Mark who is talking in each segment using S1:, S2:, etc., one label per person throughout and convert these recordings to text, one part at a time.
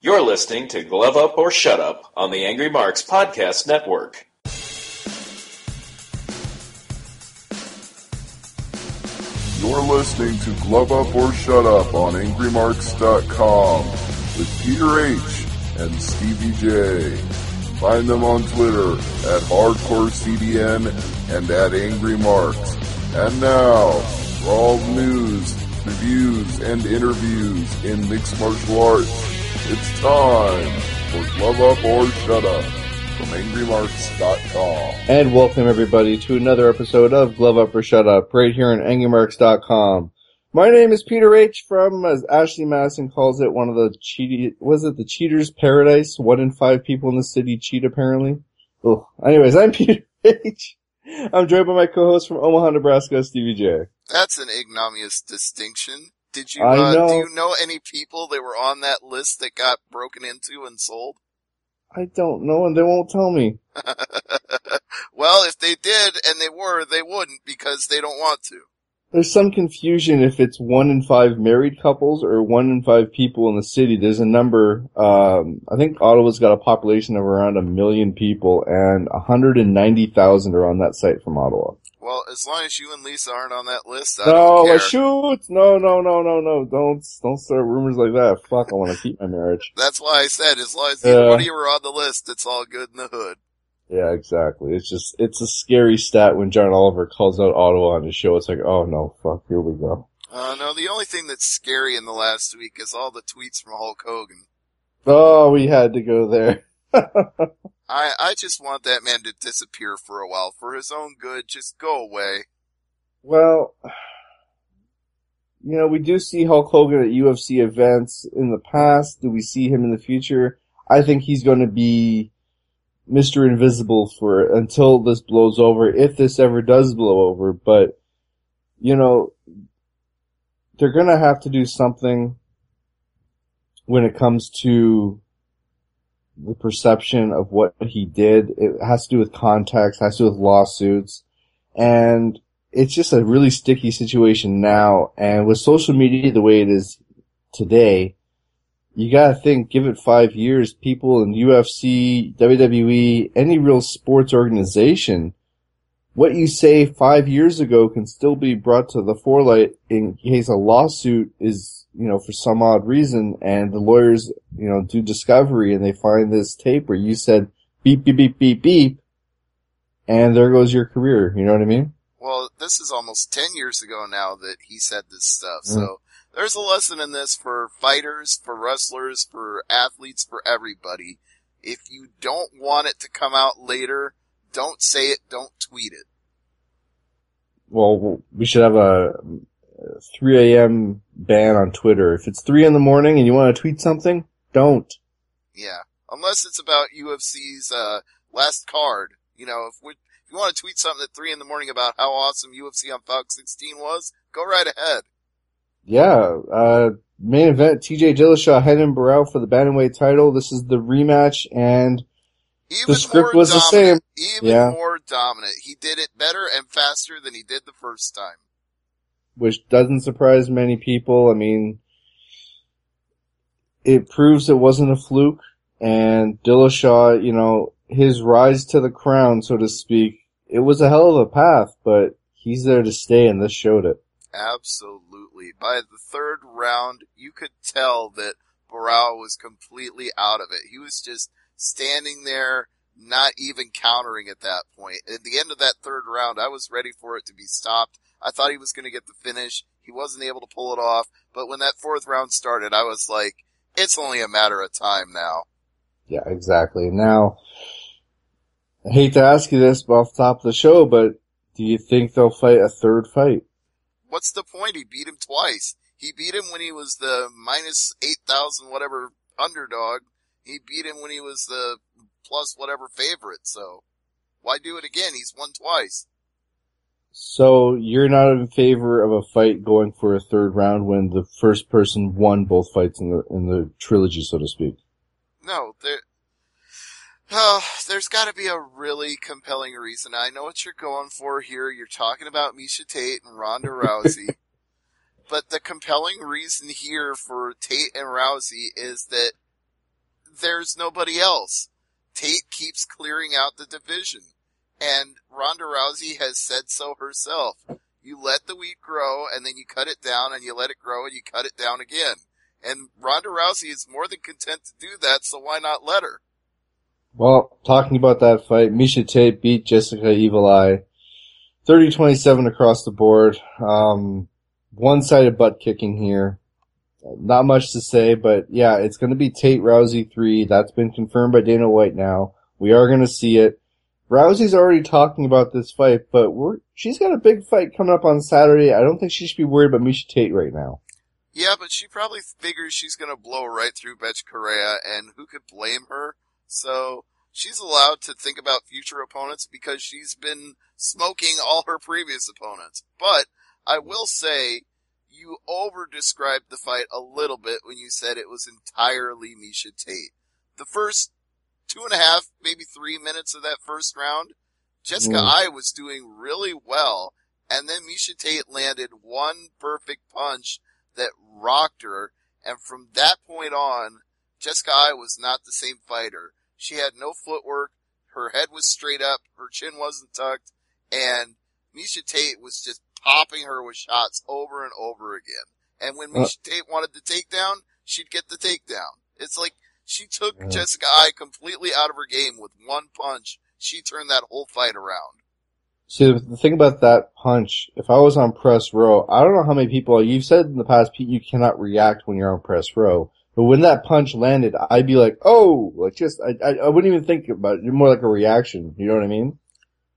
S1: You're listening to Glove Up or Shut Up on the Angry Marks Podcast Network.
S2: You're listening to Glove Up or Shut Up on AngryMarks.com with Peter H. and Stevie J. Find them on Twitter at HardcoreCDN and at AngryMarks. And now, for all news, reviews, and interviews in mixed martial arts, it's time for Glove Up or Shut Up from AngryMarks.com.
S3: And welcome everybody to another episode of Glove Up or Shut Up right here on AngryMarks.com. My name is Peter H. from, as Ashley Madison calls it, one of the the cheaters' paradise? 1 in 5 people in the city cheat apparently. Ugh. Anyways, I'm Peter H. I'm joined by my co-host from Omaha, Nebraska, Stevie J.
S4: That's an ignominious distinction. Did you,
S3: know.
S4: Do you know any people that were on that list that got broken into and sold?
S3: I don't know, and they won't tell me.
S4: Well, if they did, and they wouldn't, because they don't want to.
S3: There's some confusion if it's 1 in 5 married couples or 1 in 5 people in the city. There's a number, I think Ottawa's got a population of around 1 million people, and 190,000 are on that site from Ottawa.
S4: Well, as long as you and Lisa aren't on that list, I don't care.
S3: Shoot! No. Don't start rumors like that. Fuck, I want to keep my marriage.
S4: That's why I said, as long as either one of you are on the list, it's all good in the hood.
S3: Yeah, exactly. It's a scary stat when John Oliver calls out Ottawa on his show. It's like, oh no, fuck, here we go.
S4: No, the only thing that's scary in the last week is all the tweets from Hulk Hogan.
S3: Oh, we had to go there.
S4: I just want that man to disappear for a while. For his own good, just go away.
S3: Well, we do see Hulk Hogan at UFC events in the past. Do we see him in the future? I think he's going to be Mr. Invisible until this blows over, if this ever does blow over. But, they're going to have to do something when it comes to the perception of what he did. It has to do with context, has to do with lawsuits, and it's just a really sticky situation now. And with social media the way it is today, you gotta think, give it 5 years, people in UFC, WWE, any real sports organization, what you say 5 years ago can still be brought to the forelight in case a lawsuit is, for some odd reason, and the lawyers, do discovery and they find this tape where you said beep, beep, beep, beep, beep, and there goes your career. You know what I mean?
S4: Well, this is almost 10 years ago now that he said this stuff, so there's a lesson in this for fighters, for wrestlers, for athletes, for everybody. If you don't want it to come out later, don't say it, don't tweet it.
S3: Well, we should have a 3 a.m. ban on Twitter. If it's 3 in the morning and you want to tweet something, don't.
S4: Yeah. Unless it's about UFC's, last card. If you want to tweet something at 3 in the morning about how awesome UFC on Fox 16 was, go right ahead.
S3: Yeah, main event, TJ Dillashaw heading Barao for the bantamweight title. This is the rematch, and the script was the same.
S4: Even more dominant. He did it better and faster than he did the first time.
S3: Which doesn't surprise many people. I mean, it proves it wasn't a fluke, and Dillashaw, his rise to the crown, so to speak, it was a hell of a path, but he's there to stay, and this showed it.
S4: Absolutely. By the third round, you could tell that Barao was completely out of it. He was just standing there, not even countering at that point. At the end of that third round, I was ready for it to be stopped. I thought he was going to get the finish. He wasn't able to pull it off. But when that fourth round started, I was like, it's only a matter of time now.
S3: Yeah, exactly. Now, I hate to ask you this off the top of the show, but do you think they'll fight a third fight?
S4: What's the point? He beat him twice. He beat him when he was the minus 8,000 whatever underdog. He beat him when he was the plus whatever favorite. So why do it again? He's won twice.
S3: So you're not in favor of a fight going for a third round when the first person won both fights in the trilogy, so to speak?
S4: No, there's got to be a really compelling reason. I know what you're going for here. You're talking about Miesha Tate and Ronda Rousey. But the compelling reason here for Tate and Rousey is that there's nobody else. Tate keeps clearing out the division. And Ronda Rousey has said so herself. You let the wheat grow, and then you cut it down, and you let it grow, and you cut it down again. And Ronda Rousey is more than content to do that, so why not let her?
S3: Well, talking about that fight, Miesha Tate beat Jessica Evil Eye 30-27 across the board. One-sided butt kicking here. Not much to say, but yeah, it's going to be Tate Rousey 3. That's been confirmed by Dana White now. We are going to see it. Rousey's already talking about this fight, but she's got a big fight coming up on Saturday. I don't think she should be worried about Miesha Tate right now.
S4: Yeah, but she probably figures she's going to blow right through Betch Correa, and who could blame her? So she's allowed to think about future opponents because she's been smoking all her previous opponents. But I will say you over-described the fight a little bit when you said it was entirely Miesha Tate. The first 2.5, maybe 3 minutes of that first round, Jessica Eye was doing really well, and then Miesha Tate landed one perfect punch that rocked her, and from that point on, Jessica Eye was not the same fighter. She had no footwork, her head was straight up, her chin wasn't tucked, and Miesha Tate was just popping her with shots over and over again. And when Miesha Tate wanted the takedown, she'd get the takedown. It's like she took Jessica Eye completely out of her game with one punch. She turned that whole fight around.
S3: See, the thing about that punch, if I was on press row, I don't know how many people, you've said in the past, Pete, you cannot react when you're on press row. But when that punch landed, I'd be like, oh, like just, I wouldn't even think about it. More like a reaction. You know what I mean?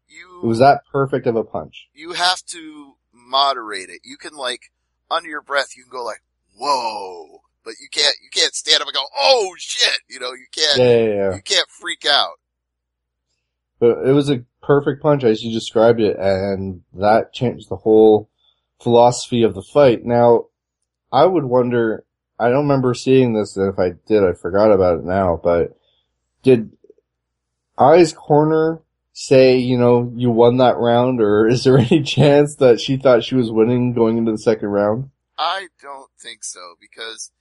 S3: It was that perfect of a punch.
S4: You have to moderate it. You can like, under your breath, you can go like, whoa. But you can't stand up and go, oh shit. You know, you can't, you can't freak out.
S3: But it was a perfect punch as you described it, and that changed the whole philosophy of the fight. Now, I would wonder, I don't remember seeing this, and if I did, I forgot about it now, but did Eye's corner say, you know, you won that round, or is there any chance that she thought she was winning going into the second round?
S4: I don't think so, because,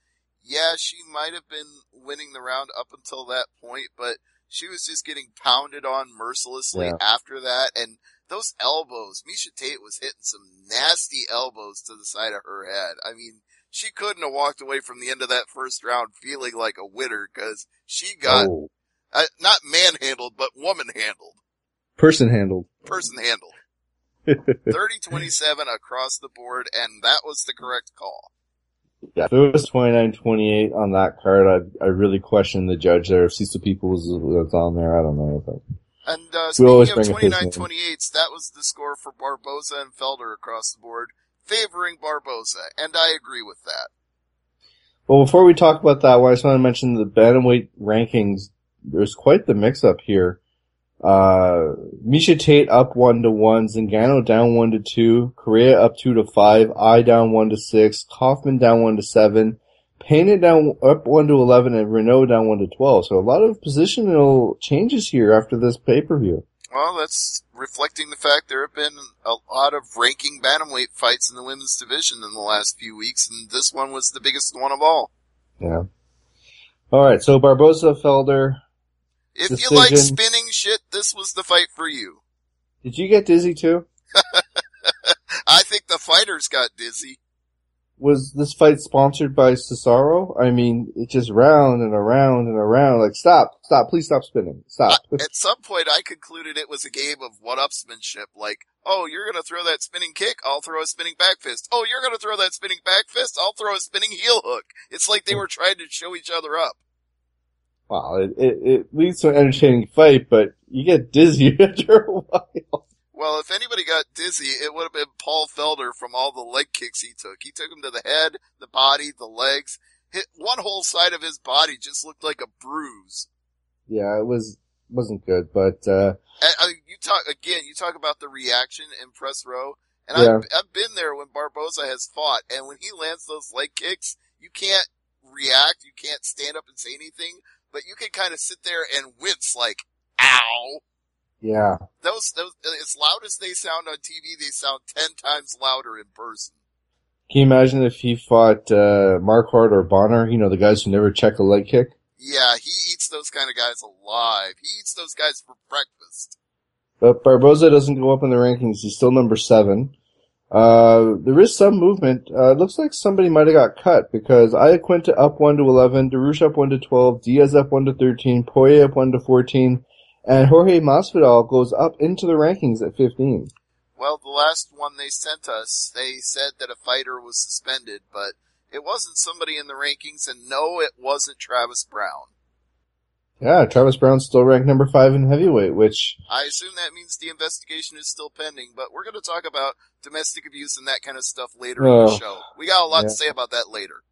S4: yeah, she might have been winning the round up until that point, but she was just getting pounded on mercilessly after that, and those elbows, Miesha Tate was hitting some nasty elbows to the side of her head. I mean, she couldn't have walked away from the end of that first round feeling like a winner, because she got, not manhandled, but woman-handled.
S3: Person-handled.
S4: Person-handled. 30-27 across the board, and that was the correct call.
S3: Yeah, if it was 29-28 on that card, I really question the judge there. If Cecil Peoples was on there, I don't know. But
S4: and speaking of 29-28s, that was the score for Barboza and Felder across the board, favoring Barboza, and I agree with that.
S3: Well, before we talk about that, I just want to mention the bantamweight rankings. There's quite the mix-up here. Miesha Tate up 1-1, Zingano down 1-2, Correa up 2-5, Eye down 1-6, Kaufman down 1-7, Pena down up 1-11, and Renault down 1-12. So a lot of positional changes here after this pay-per-view.
S4: Well, that's reflecting the fact there have been a lot of ranking bantamweight fights in the women's division in the last few weeks, and this one was the biggest one of all.
S3: Yeah. Alright, so Barboza, Felder.
S4: If
S3: decision.
S4: You like spinning shit, this was the fight for you.
S3: Did you get dizzy too?
S4: I think the fighters got dizzy.
S3: Was this fight sponsored by Cesaro? I mean, it's just round and around and around. Like, stop, please stop spinning. Stop.
S4: At some point, I concluded it was a game of one-upsmanship. Like, oh, you're gonna throw that spinning kick, I'll throw a spinning back fist. Oh, you're gonna throw that spinning back fist, I'll throw a spinning heel hook. It's like they were trying to show each other up.
S3: Wow, it leads to an entertaining fight, but you get dizzy after a while.
S4: Well, if anybody got dizzy, it would have been Paul Felder from all the leg kicks he took. He took him to the head, the body, the legs. One whole side of his body just looked like a bruise.
S3: Yeah, it wasn't good, but
S4: you talk about the reaction in press row, and I've been there when Barboza has fought, and when he lands those leg kicks, you can't react, you can't stand up and say anything, but you can kind of sit there and wince like, ow.
S3: Yeah.
S4: Those, as loud as they sound on TV, they sound 10 times louder in person.
S3: Can you imagine if he fought Marquardt or Bonner, you know, the guys who never check a leg kick?
S4: Yeah, he eats those kind of guys alive. He eats those guys for breakfast.
S3: But Barboza doesn't go up in the rankings. He's still number 7. There is some movement. It looks like somebody might have got cut because Iaquinta up 1 to 11, Darush up 1 to 12, Diaz up 1 to 13, Poirier up 1 to 14, and Jorge Masvidal goes up into the rankings at 15.
S4: Well, the last one they sent us, they said that a fighter was suspended, but it wasn't somebody in the rankings, and no, it wasn't Travis Brown.
S3: Yeah, Travis Brown's still ranked number 5 in heavyweight, which...
S4: I assume that means the investigation is still pending, but we're going to talk about domestic abuse and that kind of stuff later in the show. We got a lot to say about that later.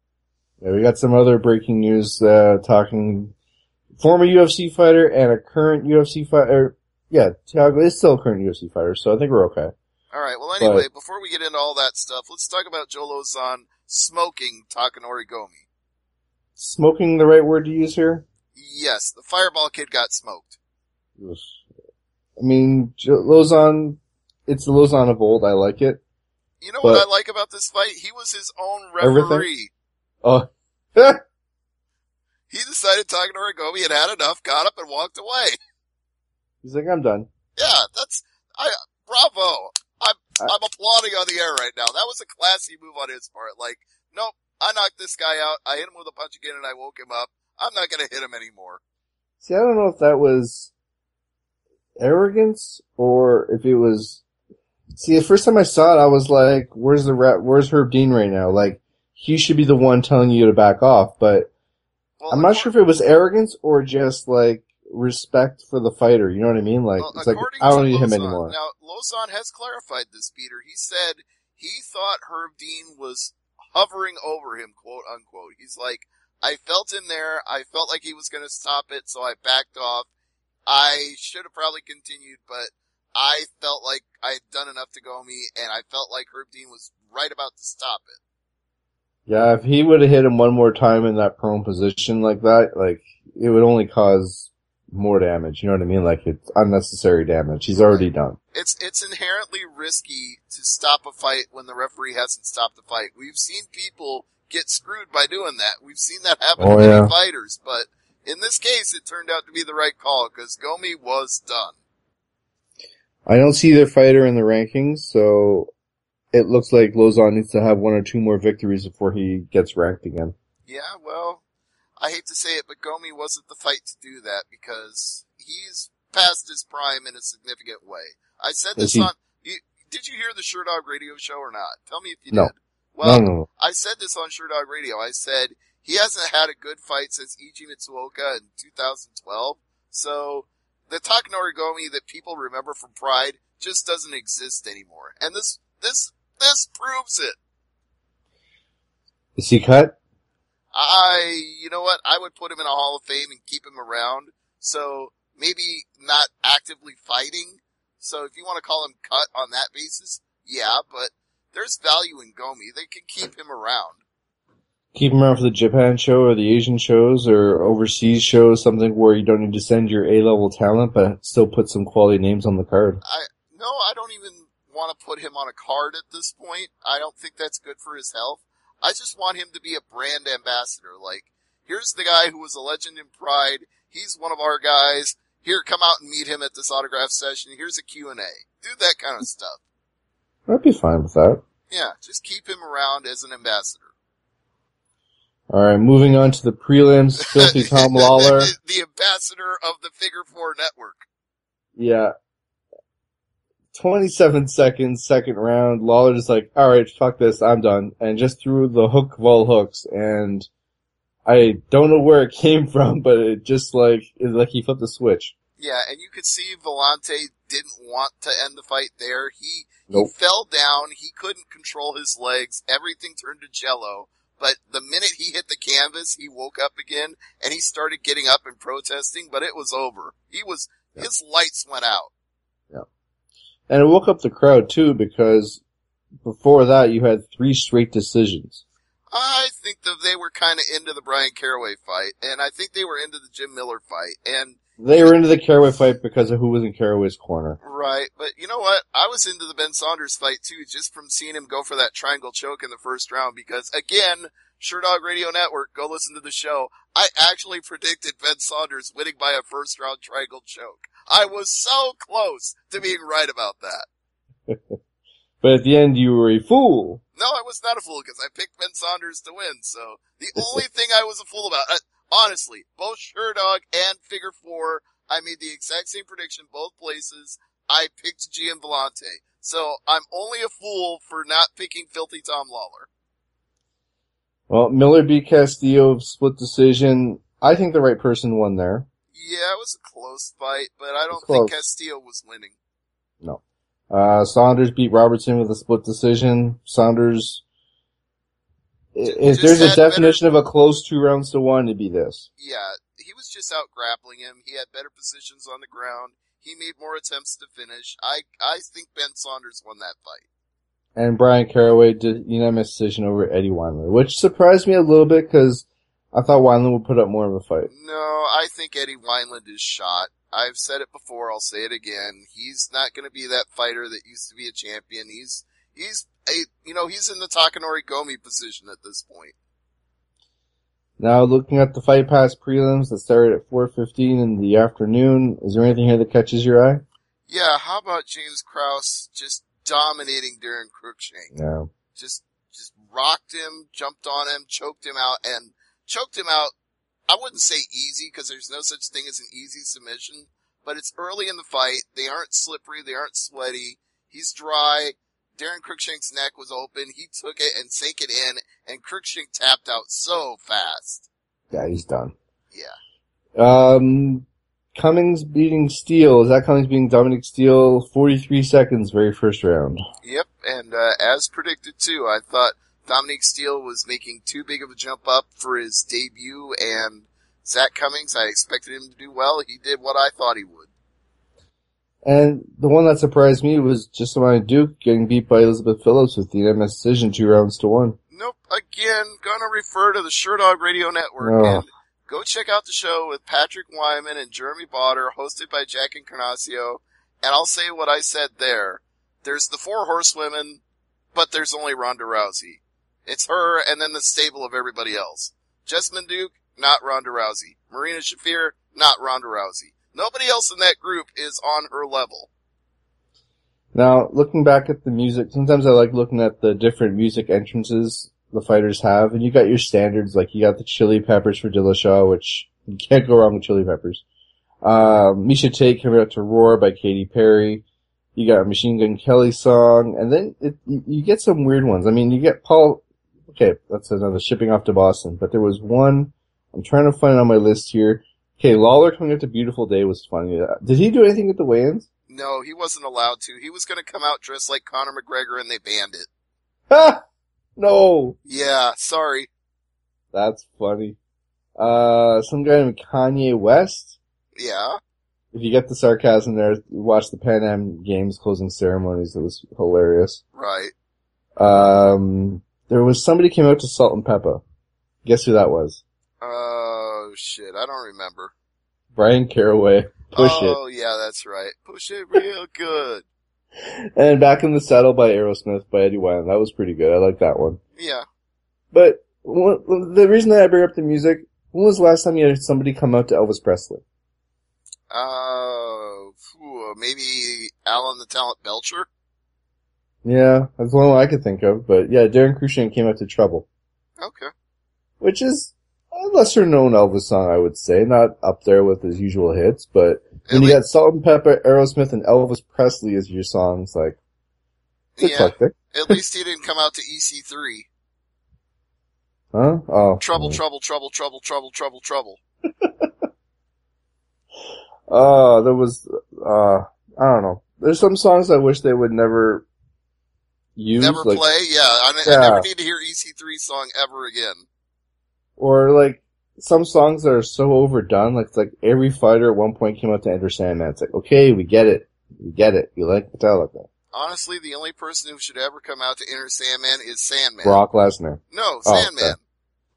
S3: Yeah, we got some other breaking news, talking former UFC fighter and a current UFC fighter. Yeah, Thiago is still a current UFC fighter, so I think we're okay.
S4: Alright, well anyway, before we get into all that stuff, let's talk about Joe Lozon smoking Takanori Gomi.
S3: Smoking the right word to use here?
S4: Yes, the Fireball Kid got smoked.
S3: I mean, Lozon, it's the Lozon of old, I like it.
S4: You know what I like about this fight? He was his own referee.
S3: Everything? Oh.
S4: He decided Takanori Gomi had had enough, got up and walked away.
S3: He's like, I'm done.
S4: Yeah, bravo. I'm applauding on the air right now. That was a classy move on his part. Like, nope, I knocked this guy out. I hit him with a punch again and I woke him up. I'm not gonna hit him anymore.
S3: See, I don't know if that was arrogance or if it was... See, the first time I saw it, I was like, where's Herb Dean right now? Like, he should be the one telling you to back off, but I'm not sure if it was arrogance or just, like, respect for the fighter. You know what I mean? Like, it's like, I don't need him anymore.
S4: Now, Lozon has clarified this, Peter. He said he thought Herb Dean was hovering over him, quote unquote. He's like, I felt him there. I felt like he was going to stop it, so I backed off. I should have probably continued, but I felt like I had done enough to Gomi, and I felt like Herb Dean was right about to stop it.
S3: Yeah, if he would have hit him one more time in that prone position like that, like, it would only cause more damage. You know what I mean? Like, it's unnecessary damage. He's already done.
S4: It's inherently risky to stop a fight when the referee hasn't stopped the fight. We've seen people get screwed by doing that. We've seen that happen to many fighters, but in this case, it turned out to be the right call because Gomi was done.
S3: I don't see their fighter in the rankings, so it looks like Lozon needs to have 1 or 2 more victories before he gets ranked again.
S4: Yeah, well, I hate to say it, but Gomi wasn't the fight to do that because he's past his prime in a significant way. I said this on... Did you hear the Sherdog radio show or not? Tell me if you did. Well,
S3: no.
S4: I said this on Sherdog Radio. I said he hasn't had a good fight since Ichi Mitsuoka in 2012. So the Takanori Gomi that people remember from Pride just doesn't exist anymore. And this proves it.
S3: Is he cut?
S4: You know what? I would put him in a Hall of Fame and keep him around. So maybe not actively fighting. So if you want to call him cut on that basis, yeah, but there's value in Gomi. They can keep him around.
S3: Keep him around for the Japan show or the Asian shows or overseas shows, something where you don't need to send your A-level talent, but still put some quality names on the card.
S4: I don't even want to put him on a card at this point. I don't think that's good for his health. I just want him to be a brand ambassador. Like, here's the guy who was a legend in Pride. He's one of our guys. Here, come out and meet him at this autograph session. Here's a Q&A. Do that kind of stuff.
S3: I'd be fine with that.
S4: Yeah, just keep him around as an ambassador.
S3: Alright, moving on to the prelims. Filthy Tom Lawler.
S4: The ambassador of the Figure 4 Network.
S3: Yeah. 27 seconds, second round. Lawler just like, alright, fuck this, I'm done. And just threw the hook of all hooks. And I don't know where it came from, but it just like he flipped the switch.
S4: Yeah, and you could see Vellante didn't want to end the fight there. He fell down. He couldn't control his legs. Everything turned to jello. But the minute he hit the canvas, he woke up again and he started getting up and protesting, but it was over. His lights went out.
S3: Yeah. And it woke up the crowd too, because before that you had 3 straight decisions.
S4: I think that they were kind of into the Brian Caraway fight, and I think they were into the Jim Miller fight, and
S3: they were into the Caraway fight because of who was in Caraway's corner.
S4: Right, but you know what? I was into the Ben Saunders fight too, just from seeing him go for that triangle choke in the first round, because again, Sherdog Radio Network. Go listen to the show. I actually predicted Ben Saunders winning by a first-round triangle choke. I was so close to being right about that.
S3: But at the end, you were a fool.
S4: No, I was not a fool because I picked Ben Saunders to win. So the only thing I was a fool about, honestly, both Sherdog and Figure 4, I made the exact same prediction both places. I picked Gian Vellante. So I'm only a fool for not picking Filthy Tom Lawler.
S3: Well, Miller beat Castillo, split decision. I think the right person won there.
S4: Yeah, it was a close fight, but I don't
S3: close.
S4: think Castillo was winning.
S3: No. Saunders beat Robertson with a split decision. Saunders, if there's a definition of a close 2 rounds to 1, it'd be this.
S4: Yeah, he was just out grappling him. He had better positions on the ground. He made more attempts to finish. I think Ben Saunders won that fight.
S3: And Brian Caraway did unanimous decision over Eddie Wineland, which surprised me a little bit because I thought Wineland would put up more of a fight.
S4: No, I think Eddie Wineland is shot. I've said it before, I'll say it again. He's not going to be that fighter that used to be a champion. He's in the Takanori Gomi position at this point.
S3: Now, looking at the Fight Pass prelims that started at 4:15 in the afternoon, is there anything here that catches your eye?
S4: Yeah, how about James Krause just dominating Darren Cruikshank?
S3: Yeah.
S4: Just rocked him, jumped on him, choked him out. I wouldn't say easy, because there's no such thing as an easy submission, but it's early in the fight. They aren't slippery. They aren't sweaty. He's dry. Darren Cruikshank's neck was open. He took it and sank it in, and Cruikshank tapped out so fast.
S3: Yeah, he's done.
S4: Yeah.
S3: Cummings beating Steele. Is that Cummings beating Dominic Steele? 43 seconds, very first round.
S4: Yep, and as predicted too, I thought Dominic Steele was making too big of a jump up for his debut, and Zach Cummings, I expected him to do well. He did what I thought he would.
S3: And the one that surprised me was Jessamine Duke getting beat by Elizabeth Phillips with the unanimous decision 2 rounds to 1.
S4: Nope, again, gonna refer to the Sherdog Radio Network, and go check out the show with Patrick Wyman and Jeremy Botter, hosted by Jack Encarnacio, and I'll say what I said there. There's the 4 horsewomen, but there's only Ronda Rousey. It's her and then the stable of everybody else. Jessamine Duke, not Ronda Rousey. Marina Shafir, not Ronda Rousey. Nobody else in that group is on her level.
S3: Now, looking back at the music, sometimes I like looking at the different music entrances the fighters have, and you got your standards, like you got the Chili Peppers for Dillashaw, which you can't go wrong with Chili Peppers. Misha Tate coming out to Roar by Katy Perry. You got Machine Gun Kelly's song, and then you get some weird ones. I mean, you get Paul, okay, that's another Shipping Off to Boston, but there was one, I'm trying to find it on my list here. Okay, Lawler coming out to Beautiful Day was funny. Did he do anything at the weigh-ins?
S4: No, he wasn't allowed to. He was going to come out dressed like Conor McGregor, and they banned it.
S3: Ha! No!
S4: Yeah, sorry.
S3: That's funny. Some guy named Kanye West?
S4: Yeah.
S3: If you get the sarcasm there, watch the Pan Am Games closing ceremonies. It was hilarious.
S4: Right.
S3: There was somebody came out to Salt and Pepper. Guess who that was?
S4: Oh, shit. I don't remember.
S3: Brian Caraway. Push It.
S4: Oh, yeah, that's right. Push It real good.
S3: And Back in the Saddle by Aerosmith by Eddie Wineland. That was pretty good. I like that one.
S4: Yeah.
S3: But the reason that I bring up the music, when was the last time you had somebody come out to Elvis Presley?
S4: Maybe Alan the Talent Belcher?
S3: Yeah, that's the one I could think of. But yeah, Darren Cruikshank came out to Trouble.
S4: Okay.
S3: Which is a lesser known Elvis song, I would say. Not up there with his usual hits, but when you got Salt and Pepper, Aerosmith, and Elvis Presley as your songs, like, it's eclectic.
S4: At least he didn't come out to EC3.
S3: Huh? Oh.
S4: Trouble, trouble, trouble, trouble, trouble, trouble, trouble.
S3: There was, I don't know. There's some songs I wish they would never use.
S4: Never
S3: like,
S4: play? Yeah, I never need to hear EC3 song ever again.
S3: Or like, some songs that are so overdone, like, it's like every fighter at one point came out to Enter Sandman. It's like, okay, we get it. We get it. You like Metallica.
S4: Honestly, the only person who should ever come out to Enter Sandman is Sandman.
S3: Brock Lesnar.
S4: No, Sandman.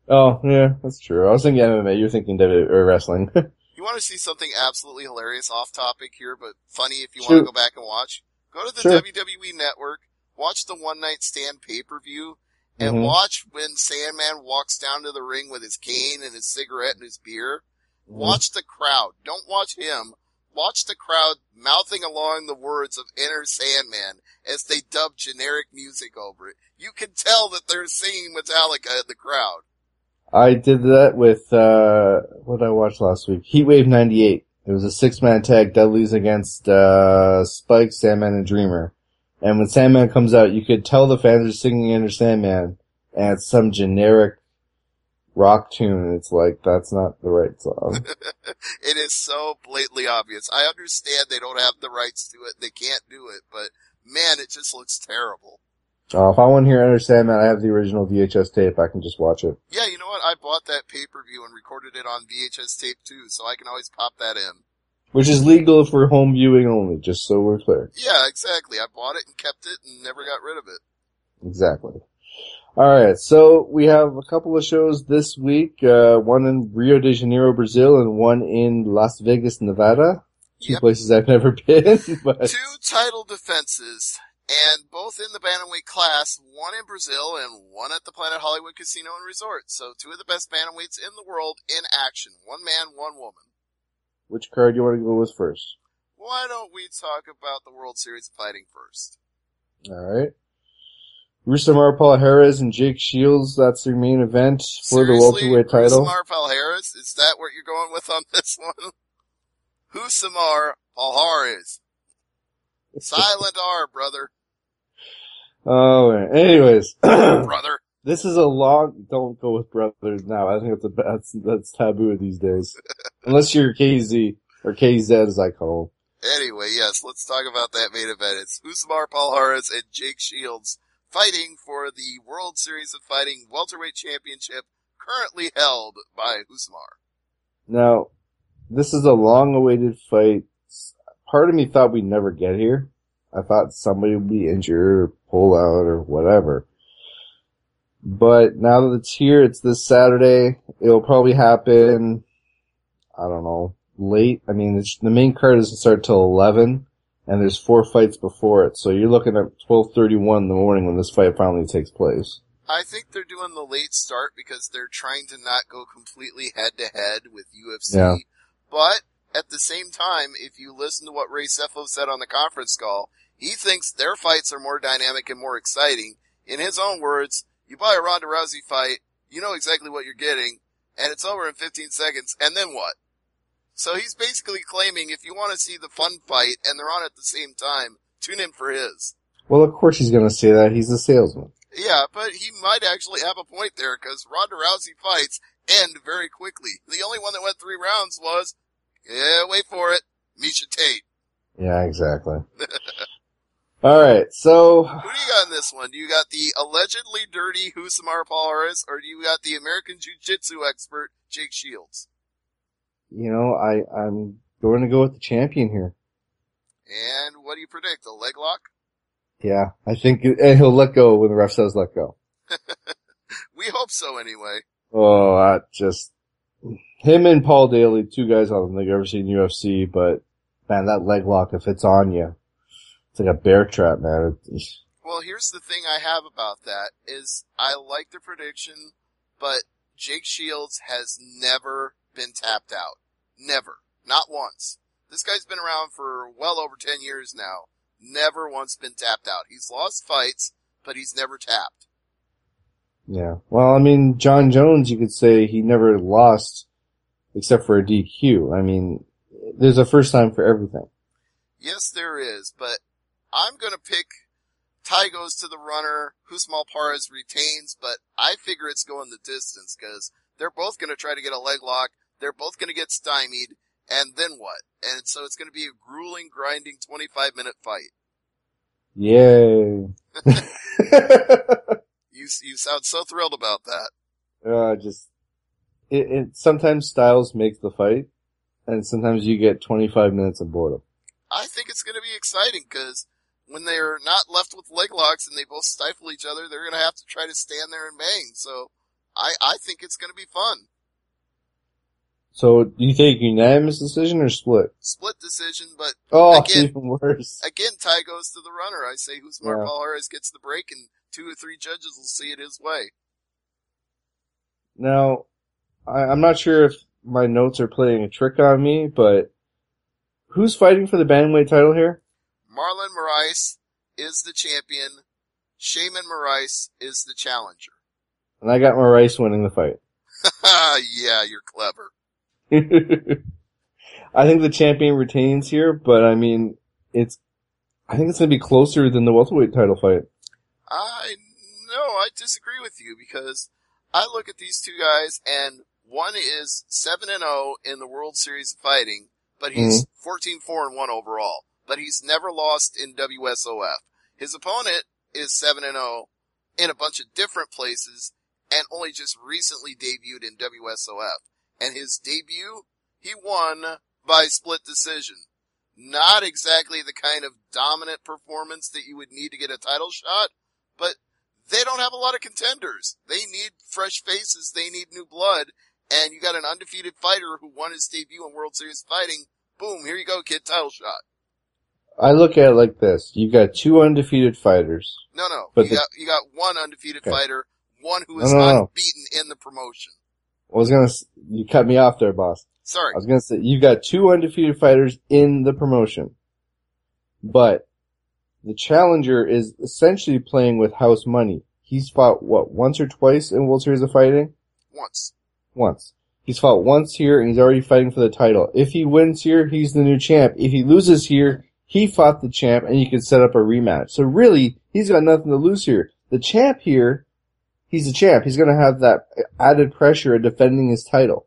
S3: Oh, yeah, that's true. I was thinking MMA. You're thinking WWE or wrestling.
S4: You want to see something absolutely hilarious off topic here, but funny if you want to go back and watch? Go to the WWE Network, watch the One Night Stand pay-per-view, and watch when Sandman walks down to the ring with his cane and his cigarette and his beer. Watch the crowd. Don't watch him. Watch the crowd mouthing along the words of Enter Sandman as they dub generic music over it. You can tell that they're singing Metallica in the crowd.
S3: I did that with, what did I watch last week? Heatwave 98. It was a 6-man tag, Dudley's against, Spike, Sandman, and Dreamer. And when Sandman comes out, you could tell the fans are singing Enter Sandman, and it's some generic rock tune. It's like, that's not the right song.
S4: It is so blatantly obvious. I understand they don't have the rights to it. They can't do it, but man, it just looks terrible.
S3: If I want to hear Enter Sandman, I have the original VHS tape. I can just watch it.
S4: Yeah, you know what? I bought that pay-per-view and recorded it on VHS tape too, so I can always pop that in.
S3: Which is legal for home viewing only, just so we're clear.
S4: Yeah, exactly. I bought it and kept it and never got rid of it.
S3: Exactly. Alright, so we have a couple of shows this week, one in Rio de Janeiro, Brazil, and one in Las Vegas, Nevada. Two places I've never been. But...
S4: 2 title defenses, and both in the bantamweight class, one in Brazil and one at the Planet Hollywood Casino and Resort. So 2 of the best bantamweights in the world in action. One man, one woman.
S3: Which card do you want to go with first?
S4: Why don't we talk about the World Series of Fighting first?
S3: Alright. Rousimar Palhares and Jake Shields, that's their main event for the welterweight title.
S4: Rousimar Palhares? Is that what you're going with on this one? Rousimar Palhares. Silent R, brother.
S3: Oh, anyways.
S4: Brother.
S3: This is a long, don't go with brothers now. I think that's taboo these days. Unless you're KZ, or KZ as I call him.
S4: Anyway, yes, let's talk about that main event. It's Rousimar Palhares and Jake Shields fighting for the World Series of Fighting Welterweight Championship, currently held by Rousimar.
S3: Now, this is a long-awaited fight. Part of me thought we'd never get here. I thought somebody would be injured or pull out or whatever. But now that it's here, it's this Saturday. It'll probably happen, I don't know, late. I mean, the main card doesn't start till 11. And there's 4 fights before it, so you're looking at 12:31 in the morning when this fight finally takes place.
S4: I think they're doing the late start because they're trying to not go completely head-to-head with UFC.
S3: Yeah.
S4: But, at the same time, if you listen to what Ray Sefo said on the conference call, he thinks their fights are more dynamic and more exciting. In his own words, you buy a Ronda Rousey fight, you know exactly what you're getting, and it's over in 15 seconds, and then what? So he's basically claiming if you want to see the fun fight and they're on at the same time, tune in for his.
S3: Well, of course he's going to say that. He's a salesman.
S4: Yeah, but he might actually have a point there because Ronda Rousey fights end very quickly. The only one that went 3 rounds was, wait for it, Miesha Tate.
S3: Yeah, exactly. Alright, so...
S4: Who do you got in this one? Do you got the allegedly dirty Rousimar Palhares or do you got the American Jiu-Jitsu expert, Jake Shields?
S3: You know, I'm going to go with the champion here.
S4: And what do you predict? A leg lock?
S3: Yeah, I think, and he'll let go when the ref says let go.
S4: We hope so anyway.
S3: Oh, him and Paul Daly, 2 guys I don't think I've ever seen UFC, but man, that leg lock, if it's on you, it's like a bear trap, man.
S4: Well, here's the thing I have about that is I like the prediction, but Jake Shields has never been tapped out. Never. Not once. This guy's been around for well over 10 years now. Never once been tapped out. He's lost fights, but he's never tapped.
S3: Yeah. Well, I mean, John Jones, you could say he never lost except for a DQ. I mean, there's a first time for everything.
S4: Yes, there is, but I'm gonna pick tie goes to the runner, Rousimar Palhares retains, but I figure it's going the distance because they're both gonna try to get a leg lock. They're both going to get stymied, and then what? And so it's going to be a grueling, grinding 25-minute fight.
S3: Yay.
S4: You sound so thrilled about that.
S3: Sometimes styles make the fight, and sometimes you get 25 minutes of boredom.
S4: I think it's going to be exciting, because when they're not left with leg locks and they both stifle each other, they're going to have to try to stand there and bang. So I think it's going to be fun.
S3: So, do you think unanimous decision or split?
S4: Split decision, but
S3: Oh, it's even worse.
S4: Again, tie goes to the runner. I say Usman
S3: Yeah.
S4: Palhares gets the break, and 2 or 3 judges will see it his way.
S3: Now, I'm not sure if my notes are playing a trick on me, but who's fighting for the bantamweight title here?
S4: Marlon Moraes is the champion. Shaman Moraes is the challenger.
S3: And I got Moraes winning the fight.
S4: Yeah, you're clever.
S3: I think the champion retains here, but I mean, I think it's going to be closer than the welterweight title fight.
S4: I disagree with you because I look at these two guys and one is 7-0 in the World Series of Fighting, but he's 14-4-1 overall, but he's never lost in WSOF. His opponent is 7-0 in a bunch of different places and only just recently debuted in WSOF. And his debut, he won by split decision. Not exactly the kind of dominant performance that you would need to get a title shot, but they don't have a lot of contenders. They need fresh faces, they need new blood, and you got an undefeated fighter who won his debut in World Series Fighting. Boom, here you go, kid, title shot.
S3: I look at it like this. You got 2 undefeated fighters.
S4: No.
S3: But
S4: you got one undefeated fighter, one who is
S3: No.
S4: unbeaten in the promotion.
S3: You cut me off there, boss.
S4: Sorry.
S3: I was gonna say, you've got 2 undefeated fighters in the promotion. But the challenger is essentially playing with house money. He's fought, once or twice in World Series of Fighting? Once. He's fought once here, and he's already fighting for the title. If he wins here, he's the new champ. If he loses here, he fought the champ, and you can set up a rematch. So really, he's got nothing to lose here. The champ here, he's the champ. He's gonna have that added pressure of defending his title.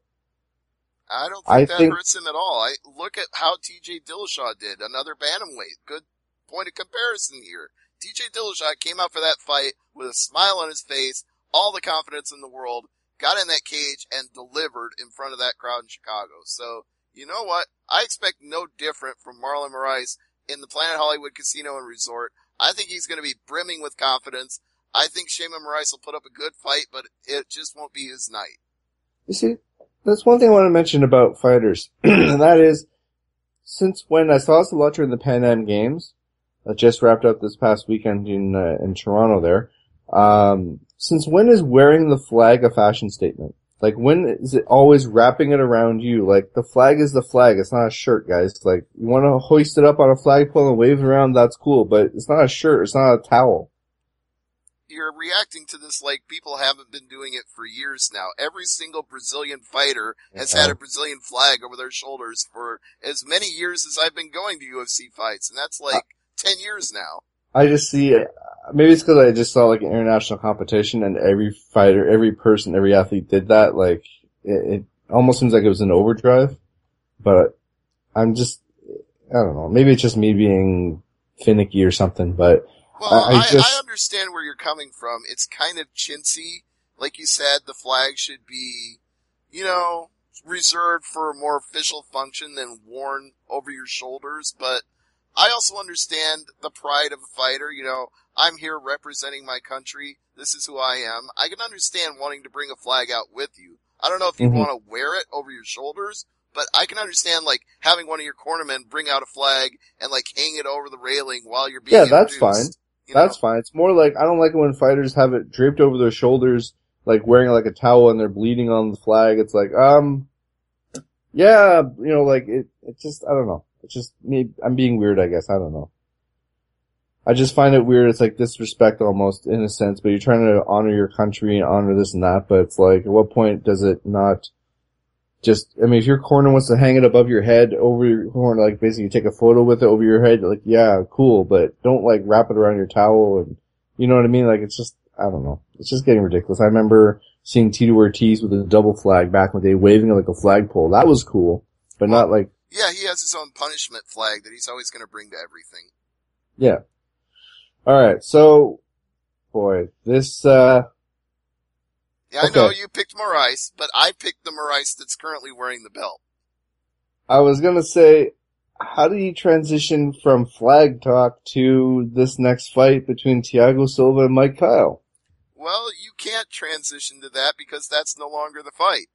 S4: I don't think that hurts him at all. Look at how TJ Dillashaw did, another bantamweight. Good point of comparison here. TJ Dillashaw came out for that fight with a smile on his face, all the confidence in the world, got in that cage and delivered in front of that crowd in Chicago. So, you know what? I expect no different from Marlon Moraes in the Planet Hollywood Casino and Resort. I think he's going to be brimming with confidence. I think Shaman Moraes will put up a good fight, but it just won't be his night.
S3: You see, that's one thing I want to mention about fighters, and that is, since when I saw Saluttra in the Pan Am Games, that just wrapped up this past weekend in Toronto there, since when is wearing the flag a fashion statement? Like, when is it always wrapping it around you? Like, the flag is the flag, it's not a shirt, guys. Like, you want to hoist it up on a flagpole and wave it around, that's cool, but it's not a shirt, it's not a towel.
S4: You're reacting to this like people haven't been doing it for years now. Every single Brazilian fighter has had a Brazilian flag over their shoulders for as many years as I've been going to UFC fights, and that's like 10 years now.
S3: I just see it. Maybe it's because I just saw like an international competition and every fighter, every person, every athlete did that. Like, it almost seems like it was an overdrive, but I don't know. Maybe it's just me being finicky or something, but
S4: well, I understand where you're coming from. It's kind of chintzy. Like you said, the flag should be, reserved for a more official function than worn over your shoulders. But I also understand the pride of a fighter. I'm here representing my country. This is who I am. I can understand wanting to bring a flag out with you. I don't know if you want to wear it over your shoulders, but I can understand, like, having one of your cornermen bring out a flag and, like, hang it over the railing while you're being introduced.
S3: Yeah, that's fine. That's fine. It's more like, I don't like it when fighters have it draped over their shoulders, like wearing like a towel and they're bleeding on the flag. It's like, it just, I don't know. It's just me, I'm being weird, I guess. I don't know. I just find it weird. It's like disrespect almost in a sense, but you're trying to honor your country and honor this and that, but it's like, at what point does it not just, if your corner wants to hang it above your head, over your corner, like basically take a photo with it over your head, like, yeah, cool, but don't like wrap it around your towel and, you know what I mean? Like, it's just, I don't know. It's just getting ridiculous. I remember seeing Tito Ortiz with a double flag back in the day, waving it like a flagpole. That was cool, but not like.
S4: Yeah, he has his own punishment flag that he's always going to bring to everything.
S3: Yeah. Alright, so, boy, this,
S4: Yeah, I know you picked Moraes, but I picked the Moraes that's currently wearing the belt.
S3: I was gonna say, how do you transition from flag talk to this next fight between Thiago Silva and Mike Kyle?
S4: Well, you can't transition to that because that's no longer the fight.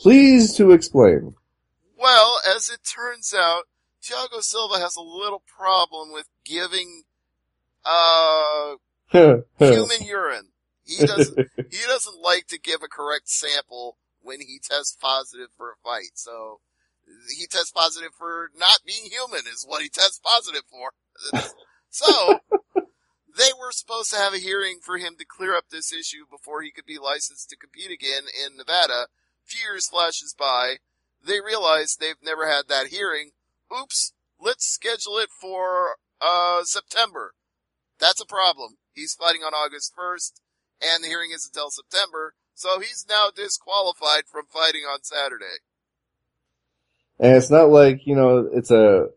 S3: Please to explain.
S4: Well, as it turns out, Thiago Silva has a little problem with giving human urine. He doesn't like to give a correct sample when he tests positive for a fight. So he tests positive for not being human is what he tests positive for. So they were supposed to have a hearing for him to clear up this issue before he could be licensed to compete again in Nevada. A few years flashes by. They realize they've never had that hearing. Oops, let's schedule it for September. That's a problem. He's fighting on August 1st, and the hearing is until September, so he's now disqualified from fighting on Saturday.
S3: And it's not like, it's a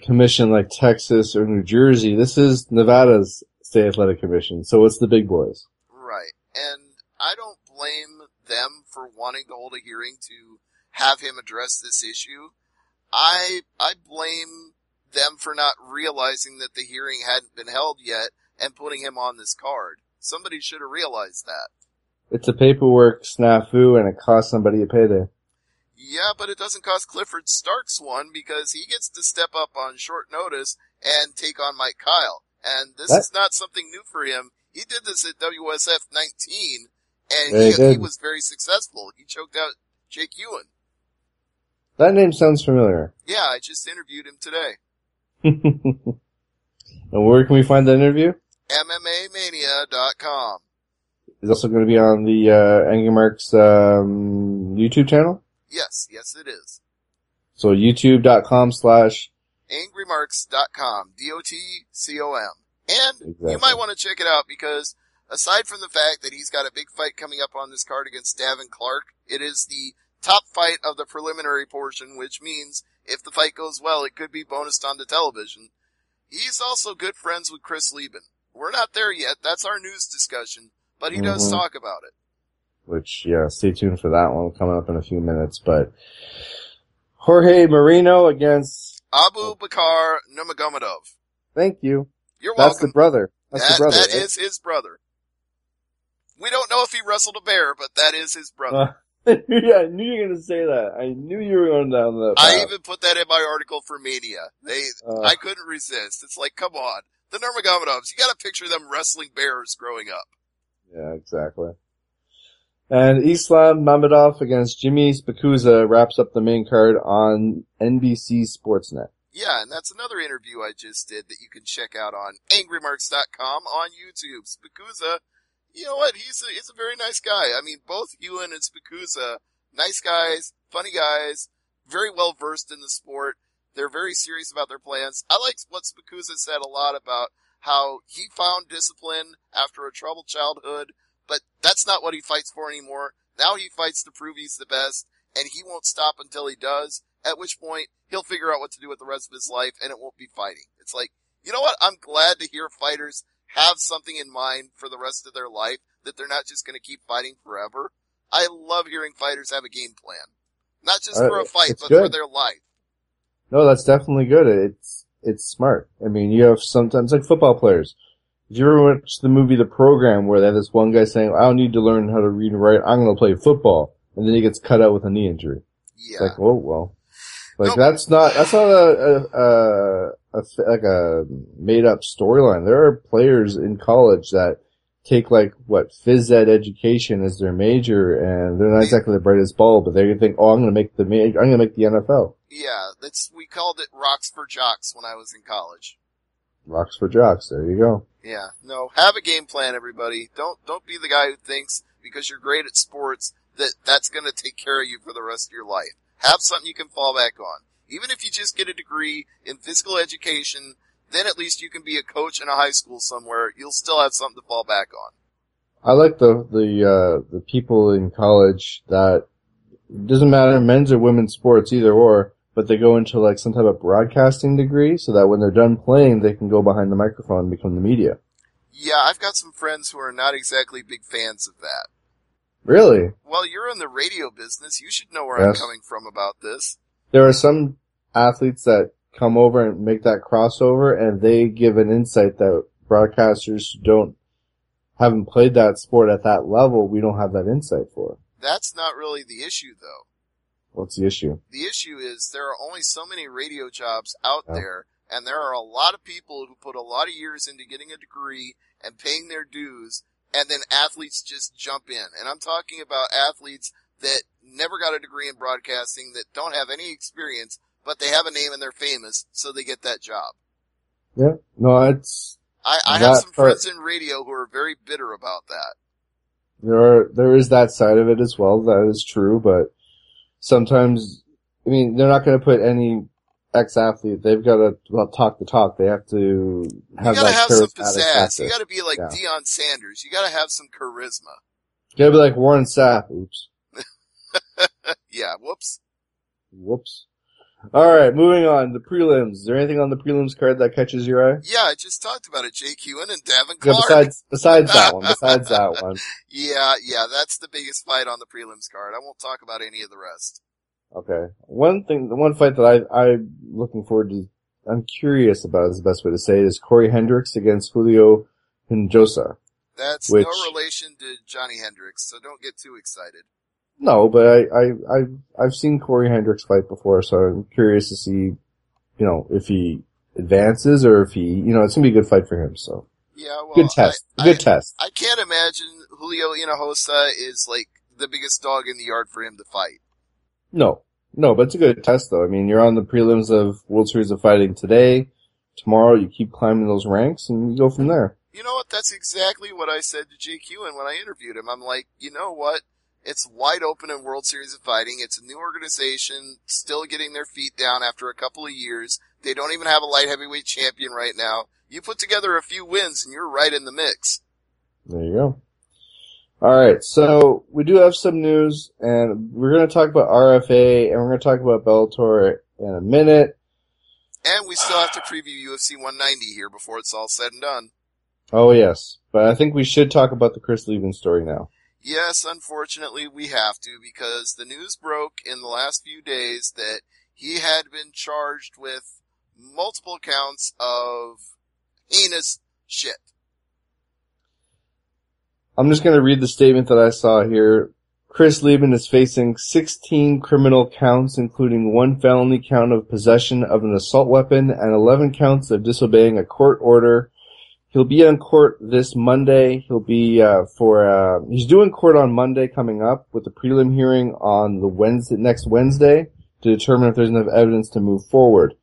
S3: commission like Texas or New Jersey. This is Nevada's State Athletic Commission, so it's the big boys.
S4: Right. And I don't blame them for wanting to hold a hearing to have him address this issue. I blame them for not realizing that the hearing hadn't been held yet and putting him on this card. Somebody should have realized that.
S3: It's a paperwork snafu and it costs somebody a payday.
S4: Yeah, but it doesn't cost Clifford Starks one because he gets to step up on short notice and take on Mike Kyle. And this is not something new for him. He did this at WSF 19 and he was very successful. He choked out Jake Ewan.
S3: That name sounds familiar.
S4: Yeah, I just interviewed him today.
S3: And where can we find that interview?
S4: MMAmania.com.
S3: It's also going to be on the AngryMarks YouTube channel?
S4: Yes, it is.
S3: So youtube.com/
S4: AngryMarks.com. DOTCOM. And
S3: exactly.
S4: You might want to check it out because aside from the fact that he's got a big fight coming up on this card against Davin Clark, it is the top fight of the preliminary portion, which means if the fight goes well, it could be bonused onto television. He's also good friends with Chris Lieben. We're not there yet. That's our news discussion, but he does talk about it.
S3: Which, yeah, stay tuned for that one coming up in a few minutes. But Jorge Moreno against
S4: Abu Bakar Nurmagomedov.
S3: Thank you.
S4: You're welcome.
S3: That's the brother.
S4: That is his brother. We don't know if he wrestled a bear, but that is his brother.
S3: Yeah, I knew you were going to say that. I knew you were going down that path.
S4: I even put that in my article for Mania. I couldn't resist. It's like, come on. The Nurmagomedovs, you gotta picture them wrestling bears growing up.
S3: Yeah, exactly. And Islam Mamedov against Jimmy Spikuza wraps up the main card on NBC Sportsnet.
S4: Yeah, and that's another interview I just did that you can check out on AngryMarks.com on YouTube. Spikuza, you know what? He's a very nice guy. I mean, both Ewan and Spikuza, nice guys, funny guys, very well versed in the sport. They're very serious about their plans. I like what Spikuza said a lot about how he found discipline after a troubled childhood, but that's not what he fights for anymore. Now he fights to prove he's the best, and he won't stop until he does, at which point he'll figure out what to do with the rest of his life, and it won't be fighting. It's like, you know what? I'm glad to hear fighters have something in mind for the rest of their life, that they're not just going to keep fighting forever. I love hearing fighters have a game plan. Not just for a fight, but for their life.
S3: No, that's definitely good. It's smart. I mean, you have sometimes like football players. Did you ever watch the movie The Program where they have this one guy saying, I don't need to learn how to read and write, I'm going to play football. And then he gets cut out with a knee injury.
S4: Yeah.
S3: It's like, oh, well. Like, that's not a made up storyline. There are players in college that take phys ed education as their major, and they're not exactly the brightest bulb, but they think, I'm going to make the NFL.
S4: Yeah, we called it Rocks for Jocks when I was in college.
S3: Rocks for Jocks, there you go.
S4: Yeah, no, have a game plan, everybody. Don't be the guy who thinks because you're great at sports that's going to take care of you for the rest of your life. Have something you can fall back on. Even if you just get a degree in physical education, then at least you can be a coach in a high school somewhere. You'll still have something to fall back on.
S3: I like the people in college that it doesn't matter men's or women's sports either or, but they go into some type of broadcasting degree so that when they're done playing, they can go behind the microphone and become the media.
S4: Yeah, I've got some friends who are not exactly big fans of that.
S3: Really?
S4: Well, you're in the radio business. You should know where I'm coming from about this.
S3: There are some athletes that come over and make that crossover, and they give an insight that broadcasters who haven't played that sport at that level, we don't have that insight for.
S4: that's not really the issue, though.
S3: What's the issue?
S4: The issue is there are only so many radio jobs out there, and there are a lot of people who put a lot of years into getting a degree and paying their dues, and then athletes just jump in. And I'm talking about athletes that never got a degree in broadcasting, that don't have any experience, but they have a name and they're famous, so they get that job.
S3: Yeah. No, it's...
S4: I have some friends in radio who are very bitter about that.
S3: There is that side of it as well. That is true, but sometimes, I mean, they're not going to put any ex-athlete. They've got to talk the talk. They have to have that
S4: have some pizzazz.
S3: factor.
S4: You got to be like Deion Sanders. You got to have some charisma.
S3: You got to be like Warren Sapp. Oops.
S4: Yeah. Whoops.
S3: All right, moving on. The prelims. Is there anything on the prelims card that catches your eye?
S4: Yeah, I just talked about it. Jake Ewan and Davin Clark.
S3: Yeah, besides that one.
S4: Yeah, that's the biggest fight on the prelims card. I won't talk about any of the rest.
S3: Okay. The one fight that I'm looking forward to, I'm curious about is the best way to say it, is Corey Hendricks against Julio Hinojosa.
S4: That's no relation to Johnny Hendricks, so don't get too excited.
S3: No, but I've seen Corey Hendricks fight before, so I'm curious to see, if he advances or if he, it's gonna be a good fight for him, so.
S4: Yeah, well.
S3: Good test.
S4: I can't imagine Julio Hinojosa is like the biggest dog in the yard for him to fight.
S3: No, but it's a good test though. I mean, you're on the prelims of World Series of Fighting today. Tomorrow you keep climbing those ranks and you go from there.
S4: You know what? That's exactly what I said to Jake Ewan when I interviewed him. I'm like, you know what? It's wide open in World Series of Fighting. It's a new organization, still getting their feet down after a couple of years. They don't even have a light heavyweight champion right now. You put together a few wins and you're right in the mix.
S3: There you go. Alright, so we do have some news, and we're going to talk about RFA, and we're going to talk about Bellator in a minute.
S4: And we still have to preview UFC 190 here before it's all said and done.
S3: Oh yes, but I think we should talk about the Chris Leben story now.
S4: Yes, unfortunately we have to, because the news broke in the last few days that he had been charged with multiple counts of heinous shit.
S3: I'm just going to read the statement that I saw here. Chris Leben is facing 16 criminal counts, including 1 felony count of possession of an assault weapon and 11 counts of disobeying a court order. He'll be on court this Monday. He'll be he's doing court on Monday coming up, with the prelim hearing on the next Wednesday to determine if there's enough evidence to move forward.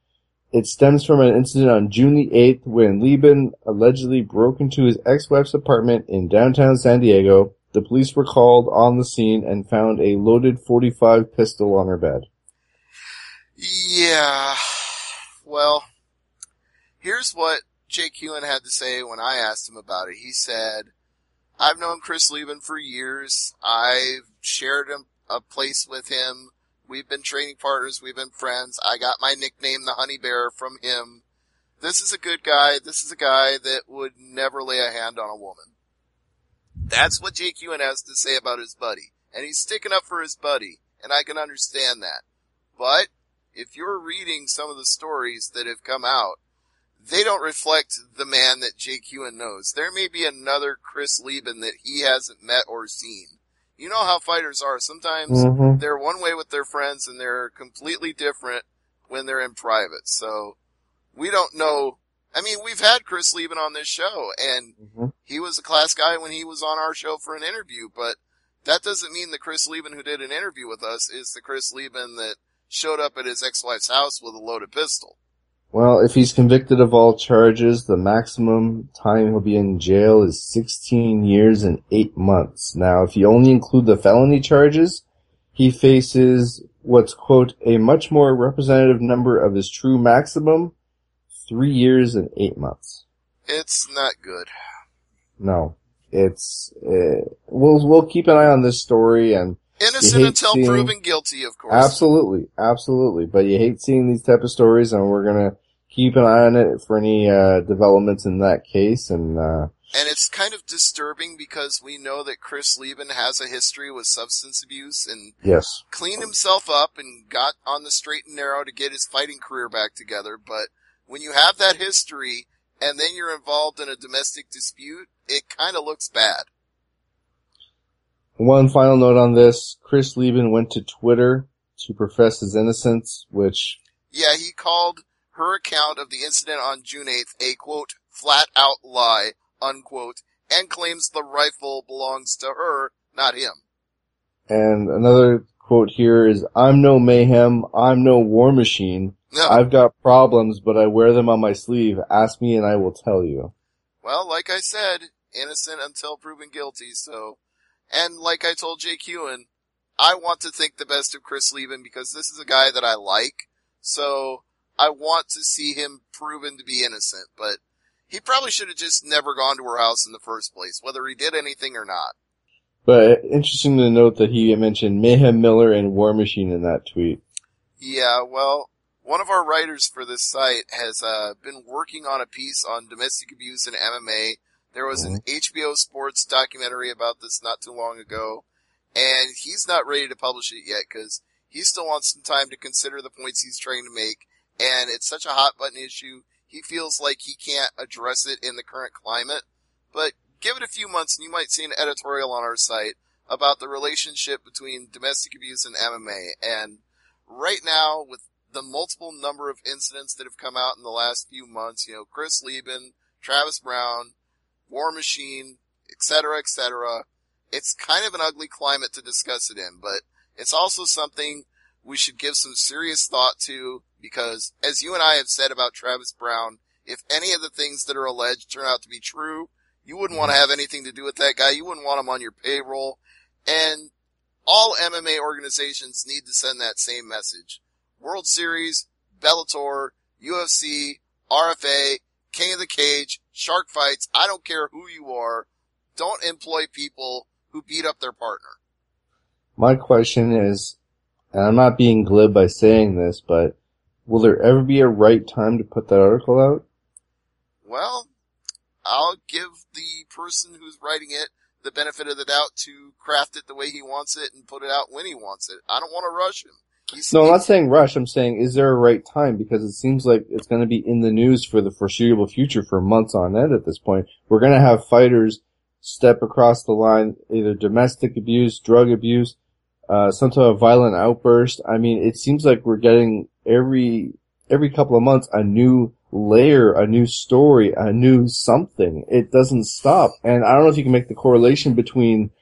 S3: It stems from an incident on June the 8th when Leben allegedly broke into his ex-wife's apartment in downtown San Diego. The police were called on the scene and found a loaded .45 pistol on her bed.
S4: Yeah. Well, here's what Jake Ewan had to say when I asked him about it. He said, I've known Chris Leben for years. I've shared a place with him. We've been training partners. We've been friends. I got my nickname, the Honey Bear, from him. This is a good guy. This is a guy that would never lay a hand on a woman. That's what Jake Ewan has to say about his buddy. And he's sticking up for his buddy. And I can understand that. But if you're reading some of the stories that have come out, they don't reflect the man that Jake Ewan knows. There may be another Chris Leben that he hasn't met or seen. You know how fighters are. Sometimes they're one way with their friends and they're completely different when they're in private. So we don't know. I mean, we've had Chris Leben on this show, and he was a class guy when he was on our show for an interview, but that doesn't mean the Chris Leben who did an interview with us is the Chris Leben that showed up at his ex-wife's house with a loaded pistol.
S3: Well, if he's convicted of all charges, the maximum time he'll be in jail is 16 years and 8 months. Now, if you only include the felony charges, he faces what's, quote, a much more representative number of his true maximum, 3 years and 8 months.
S4: It's not good.
S3: No. We'll keep an eye on this story, and
S4: innocent until proven guilty, of course.
S3: Absolutely. But you hate seeing these type of stories, and we're gonna keep an eye on it for any developments in that case. And
S4: it's kind of disturbing because we know that Chris Leben has a history with substance abuse and cleaned himself up and got on the straight and narrow to get his fighting career back together. But when you have that history and then you're involved in a domestic dispute, it kind of looks bad.
S3: One final note on this. Chris Lieben went to Twitter to profess his innocence, which...
S4: Yeah, he called her account of the incident on June 8th a, quote, flat-out lie, unquote, and claims the rifle belongs to her, not him.
S3: And another quote here is, "I'm no mayhem, I'm no war machine.
S4: No.
S3: I've got problems, but I wear them on my sleeve. Ask me and I will tell you."
S4: Well, like I said, innocent until proven guilty, so... And like I told Jake Ewan, I want to think the best of Chris Lieben because this is a guy that I like, so I want to see him proven to be innocent, but he probably should have just never gone to her house in the first place, whether he did anything or not.
S3: But interesting to note that he mentioned Mayhem Miller and War Machine in that tweet.
S4: Yeah, well, one of our writers for this site has been working on a piece on domestic abuse in MMA. There was an HBO Sports documentary about this not too long ago, and he's not ready to publish it yet because he still wants some time to consider the points he's trying to make, and it's such a hot-button issue, he feels like he can't address it in the current climate. But give it a few months and you might see an editorial on our site about the relationship between domestic abuse and MMA. And right now, with the multiple number of incidents that have come out in the last few months, you know, Chris Lieben, Travis Brown, War Machine, etc., it's kind of an ugly climate to discuss it in, but it's also something we should give some serious thought to because, as you and I have said about Travis Brown, if any of the things that are alleged turn out to be true, you wouldn't want to have anything to do with that guy. You wouldn't want him on your payroll. And all MMA organizations need to send that same message. World Series, Bellator, UFC, RFA, King of the Cage, Shark Fights, I don't care who you are, don't employ people who beat up their partner.
S3: My question is, and I'm not being glib by saying this, but will there ever be a right time to put that article out?
S4: Well, I'll give the person who's writing it the benefit of the doubt to craft it the way he wants it and put it out when he wants it. I don't want to rush him.
S3: No, I'm not saying rush. I'm saying, is there a right time? Because it seems like it's going to be in the news for the foreseeable future for months on end at this point. We're going to have fighters step across the line, either domestic abuse, drug abuse, some type of violent outburst. I mean, it seems like we're getting every couple of months a new layer, a new story, a new something. It doesn't stop. And I don't know if you can make the correlation between,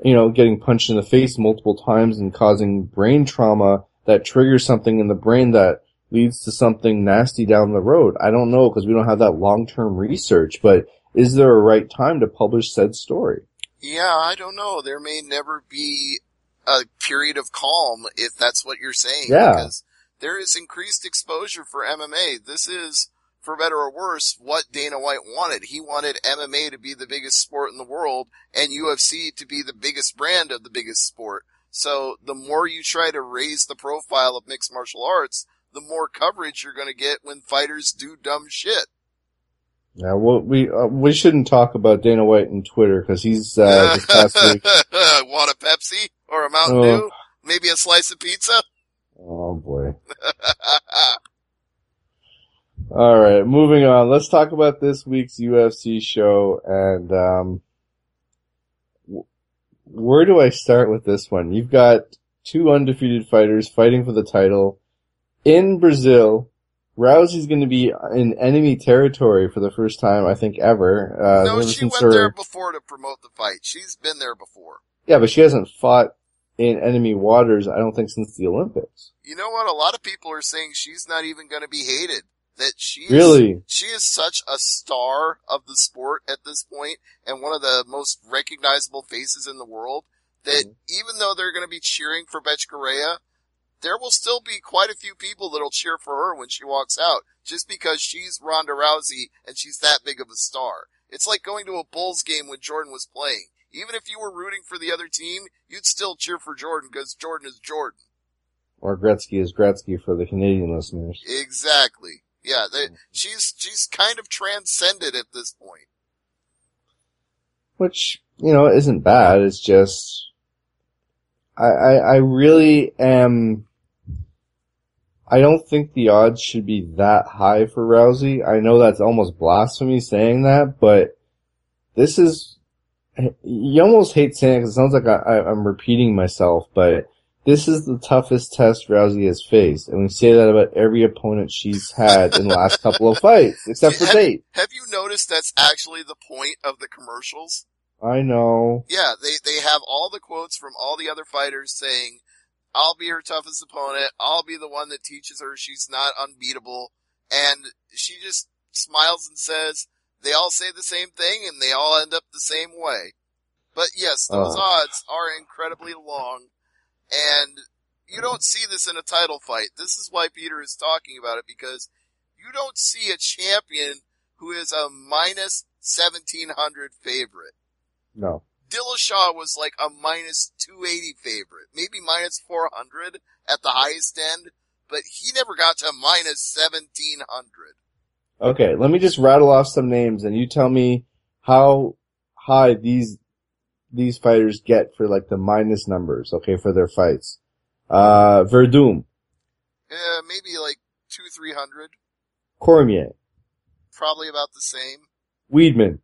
S3: you know, getting punched in the face multiple times and causing brain trauma that triggers something in the brain that leads to something nasty down the road. I don't know because we don't have that long-term research, but is there a right time to publish said story?
S4: Yeah, I don't know. There may never be a period of calm if that's what you're saying.
S3: Yeah.
S4: Because there is increased exposure for MMA. This is, for better or worse, what Dana White wanted. He wanted MMA to be the biggest sport in the world and UFC to be the biggest brand of the biggest sport. So the more you try to raise the profile of mixed martial arts, the more coverage you're going to get when fighters do dumb shit.
S3: Yeah, well, we shouldn't talk about Dana White and Twitter because he's this past week.
S4: Want a Pepsi or a Mountain Dew? Maybe a slice of pizza?
S3: Oh boy. All right, moving on. Let's talk about this week's UFC show and where do I start with this one? You've got two undefeated fighters fighting for the title in Brazil. Rousey's going to be in enemy territory for the first time, I think, ever.
S4: No, she went there before to promote the fight. She's been there before.
S3: Yeah, but she hasn't fought in enemy waters, I don't think, since the Olympics.
S4: You know what? A lot of people are saying she's not even going to be hated. That she is such a star of the sport at this point and one of the most recognizable faces in the world that even though they're going to be cheering for Bethe Correia, there will still be quite a few people that'll cheer for her when she walks out just because she's Ronda Rousey and she's that big of a star. It's like going to a Bulls game when Jordan was playing. Even if you were rooting for the other team, you'd still cheer for Jordan because Jordan is Jordan.
S3: Or Gretzky is Gretzky for the Canadian listeners.
S4: Exactly. Yeah, she's kind of transcended at this point.
S3: Which, you know, isn't bad. It's just, I really am, I don't think the odds should be that high for Rousey. I know that's almost blasphemy saying that, but this is you almost hate saying it 'cause it sounds like I'm repeating myself, but this is the toughest test Rousey has faced. And we say that about every opponent she's had in the last couple of fights, except for Date.
S4: Have you noticed that's actually the point of the commercials?
S3: I know.
S4: Yeah, they have all the quotes from all the other fighters saying, I'll be her toughest opponent, I'll be the one that teaches her she's not unbeatable, and she just smiles and says, they all say the same thing and they all end up the same way. But yes, those odds are incredibly long, and you don't see this in a title fight. This is why Peter is talking about it, because you don't see a champion who is a minus 1,700 favorite.
S3: No.
S4: Dillashaw was like a minus 280 favorite, maybe minus 400 at the highest end, but he never got to minus 1,700.
S3: Okay, let me just rattle off some names and you tell me how high these fighters get for like the minus numbers, okay, for their fights. Verdum.
S4: Maybe like 200-300.
S3: Cormier.
S4: Probably about the same.
S3: Weidman.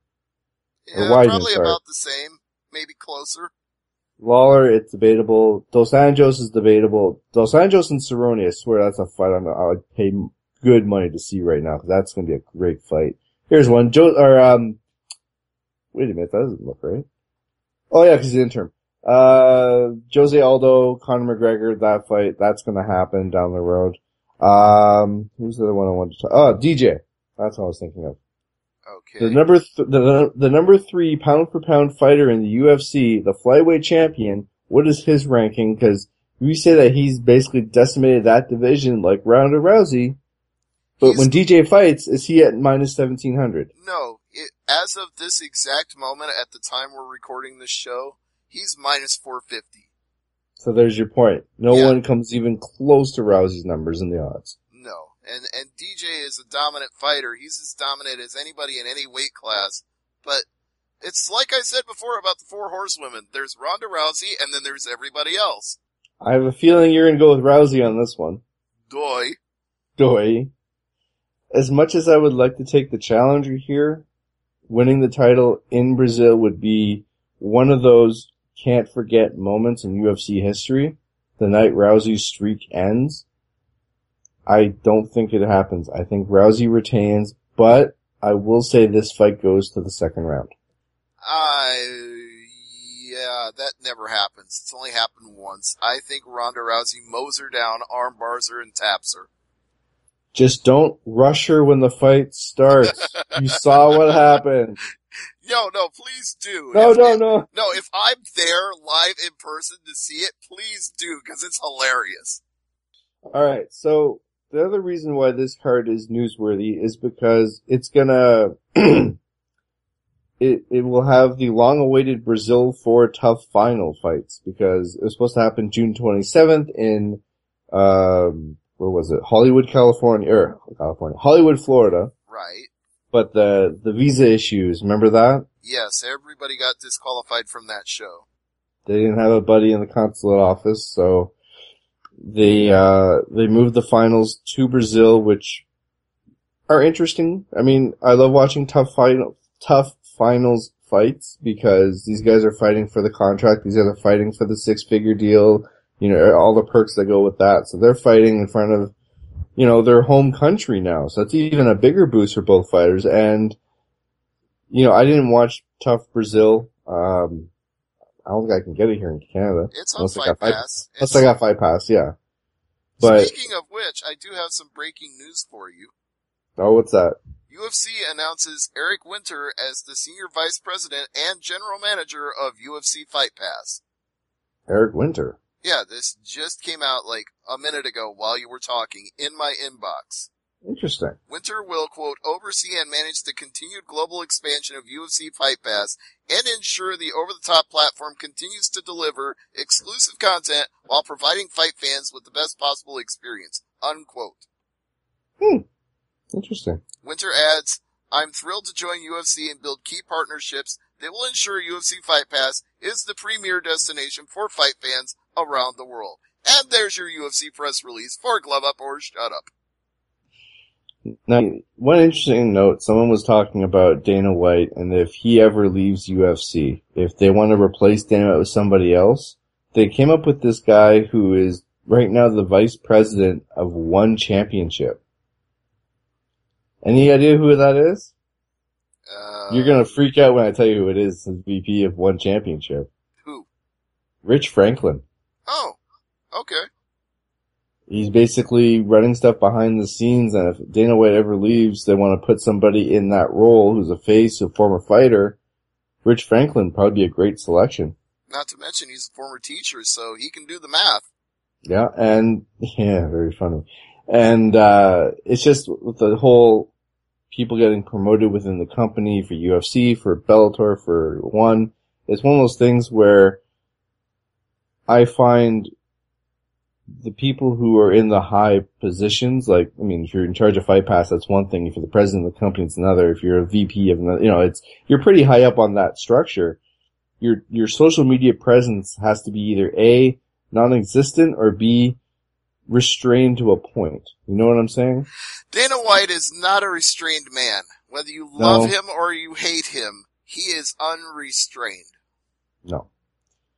S4: Yeah,
S3: Weidman,
S4: probably
S3: sorry.
S4: about the same. Maybe closer.
S3: Lawler, it's debatable. Dos Anjos is debatable. Dos Anjos and Cerrone, I swear that's a fight I would pay good money to see right now, because that's going to be a great fight. Here's one. Wait a minute, that doesn't look right. Oh yeah, because he's interim. Jose Aldo, Conor McGregor, that fight, that's going to happen down the road. Who's the other one I wanted to talk? Oh, DJ. That's what I was thinking of.
S4: Okay.
S3: The number 3 pound for pound fighter in the UFC, the flyweight champion, what is his ranking? Because we say that he's basically decimated that division like Ronda Rousey. But when DJ fights, is he at minus 1,700?
S4: No. As of this exact moment, at the time we're recording this show, he's minus 450.
S3: So there's your point. No one comes even close to Rousey's numbers in the odds.
S4: No. And DJ is a dominant fighter. He's as dominant as anybody in any weight class. But it's like I said before about the 4 horsewomen. There's Ronda Rousey, and then there's everybody else.
S3: I have a feeling you're going to go with Rousey on this one. Doi. As much as I would like to take the challenger here, winning the title in Brazil would be one of those can't forget moments in UFC history. The night Rousey's streak ends. I don't think it happens. I think Rousey retains, but I will say this fight goes to the second round.
S4: Yeah, that never happens. It's only happened once. I think Ronda Rousey mows her down, arm bars her, and taps her.
S3: Just don't rush her when the fight starts. You saw what happened.
S4: No, please do.
S3: No.
S4: No, if I'm there live in person to see it, please do, because it's hilarious.
S3: Alright, so the other reason why this card is newsworthy is because it's gonna, it will have the long-awaited Brazil 4 tough final fights, because it was supposed to happen June 27th in, where was it? Hollywood, Hollywood, Florida.
S4: Right.
S3: But the visa issues, remember that?
S4: Yes, everybody got disqualified from that show.
S3: They didn't have a buddy in the consulate office, so they moved the finals to Brazil, which are interesting. I mean, I love watching tough finals fights, because these guys are fighting for the contract, these guys are fighting for the 6-figure deal, you know, all the perks that go with that. So they're fighting in front of, you know, their home country now. So that's even a bigger boost for both fighters. And, you know, I didn't watch Tough Brazil. I don't think I can get it here in Canada.
S4: It's on Fight Pass.
S3: Unless I got Fight Pass, yeah. But
S4: speaking of which, I do have some breaking news for you.
S3: Oh, what's that?
S4: UFC announces Eric Winter as the Senior Vice President and General Manager of UFC Fight Pass.
S3: Eric Winter?
S4: Yeah, this just came out like a minute ago while you were talking in my inbox.
S3: Interesting.
S4: Winter will, quote, oversee and manage the continued global expansion of UFC Fight Pass and ensure the over-the-top platform continues to deliver exclusive content while providing fight fans with the best possible experience, unquote.
S3: Interesting.
S4: Winter adds, I'm thrilled to join UFC and build key partnerships that will ensure UFC Fight Pass is the premier destination for fight fans around the world. And there's your UFC press release for Glove Up or Shut Up.
S3: Now, one interesting note, someone was talking about Dana White, and if he ever leaves UFC, if they want to replace Dana White with somebody else, they came up with this guy who is right now the vice president of one championship. Any idea who that is? You're gonna freak out when I tell you who it is, the VP of one championship.
S4: Who?
S3: Rich Franklin.
S4: Oh, okay.
S3: He's basically running stuff behind the scenes, and if Dana White ever leaves, they want to put somebody in that role who's a face, a former fighter. Rich Franklin would probably be a great selection.
S4: Not to mention he's a former teacher, so he can do the math.
S3: Yeah, and, yeah, very funny. And, it's just with the whole people getting promoted within the company for UFC, for Bellator, for ONE, it's one of those things where I find the people who are in the high positions, like, I mean, if you're in charge of Fight Pass, that's one thing. If you're the president of the company, it's another. If you're a VP of another, you're pretty high up on that structure. Your social media presence has to be either A, non-existent, or B, restrained to a point. You know what I'm saying?
S4: Dana White is not a restrained man. Whether you love him or you hate him, he is unrestrained.
S3: No.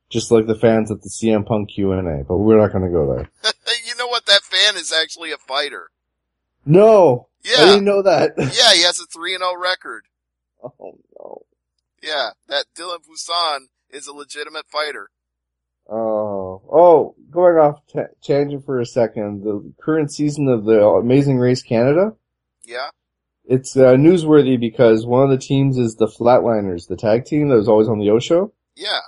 S3: Just like the fans at the CM Punk Q&A, but we're not going to go there.
S4: You know what? That fan is actually a fighter.
S3: No!
S4: Yeah.
S3: I didn't know that.
S4: Yeah, he has a 3-0 record.
S3: Oh, no.
S4: Yeah, that Dylan Poussin is a legitimate fighter.
S3: Oh, going off tangent for a second, the current season of the Amazing Race Canada?
S4: Yeah?
S3: It's newsworthy because one of the teams is the Flatliners, the tag team that was always on the O Show.
S4: Yeah.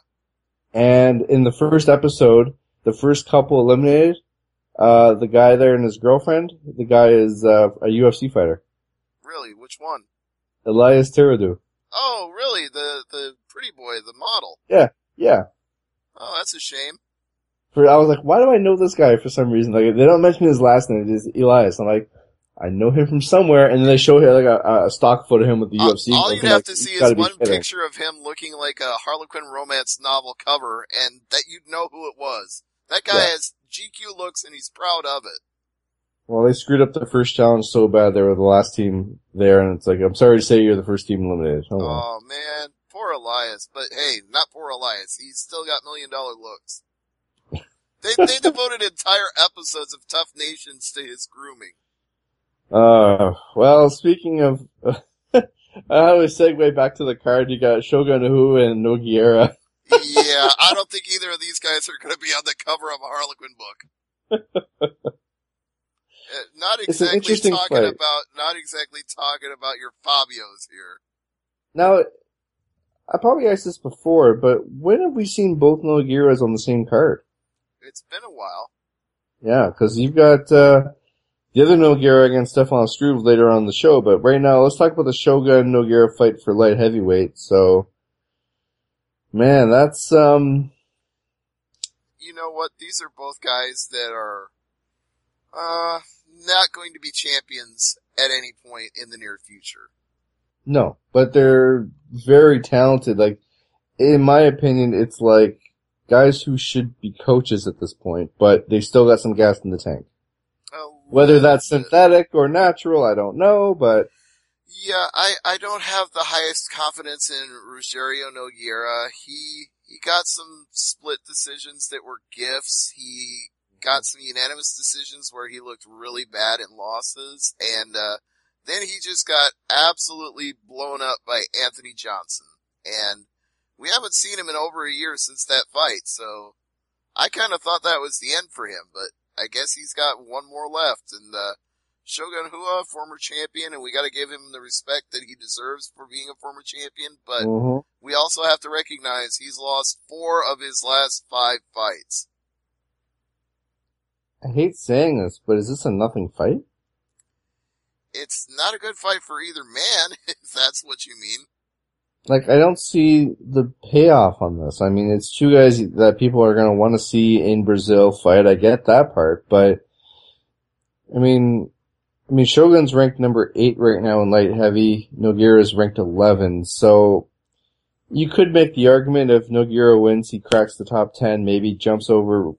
S3: And in the first episode, the first couple eliminated, the guy there and his girlfriend, the guy is a UFC fighter.
S4: Really? Which one?
S3: Elias Tiradu.
S4: Oh, really? The pretty boy, the model.
S3: Yeah.
S4: Oh, that's a shame.
S3: I was like, why do I know this guy for some reason? Like, they don't mention his last name, it is Elias. I'm like, I know him from somewhere, and then they show here like a stock photo of him with the UFC.
S4: All you'd have to see is one picture of him looking like a Harlequin romance novel cover, and that you'd know who it was. That guy has GQ looks, and he's proud of it. Well,
S3: they screwed up their first challenge so bad. They were the last team there, and it's like, I'm sorry to say you're the first team eliminated.
S4: Oh man, poor Elias. But hey, not poor Elias. He's still got $1 million looks. They devoted entire episodes of Tough Nations to his grooming.
S3: Well, speaking of, I always segue back to the card. You got Shogun Ahu and Nogueira.
S4: Yeah, I don't think either of these guys are going to be on the cover of a Harlequin book. Not exactly talking about your Fabios here.
S3: Now, I probably asked this before, but when have we seen both Nogueiras on the same card?
S4: It's been a while.
S3: Yeah, because you've got the other Nogueira against Stefan Struve later on in the show, but right now, let's talk about the Shogun Nogueira fight for light heavyweight. So, man, that's
S4: You know what? These are both guys that are not going to be champions at any point in the near future.
S3: No, but they're very talented. Like, in my opinion, it's like guys who should be coaches at this point, but they still got some gas in the tank. Whether that's synthetic or natural, I don't know, but...
S4: Yeah, I don't have the highest confidence in Rogério Nogueira. He got some split decisions that were gifts. He got some unanimous decisions where he looked really bad in losses, and then he just got absolutely blown up by Anthony Johnson. And we haven't seen him in over a year since that fight, so I kind of thought that was the end for him, but I guess he's got one more left, and Shogun Hua, former champion, and we gotta give him the respect that he deserves for being a former champion, but we also have to recognize he's lost 4 of his last 5 fights.
S3: I hate saying this, but is this a nothing fight?
S4: It's not a good fight for either man, if that's what you mean.
S3: Like, I don't see the payoff on this. I mean, it's 2 guys that people are going to want to see in Brazil fight. I get that part, but I mean, Shogun's ranked number 8 right now in light heavy. Nogueira's ranked 11. So you could make the argument if Nogueira wins, he cracks the top 10, maybe jumps over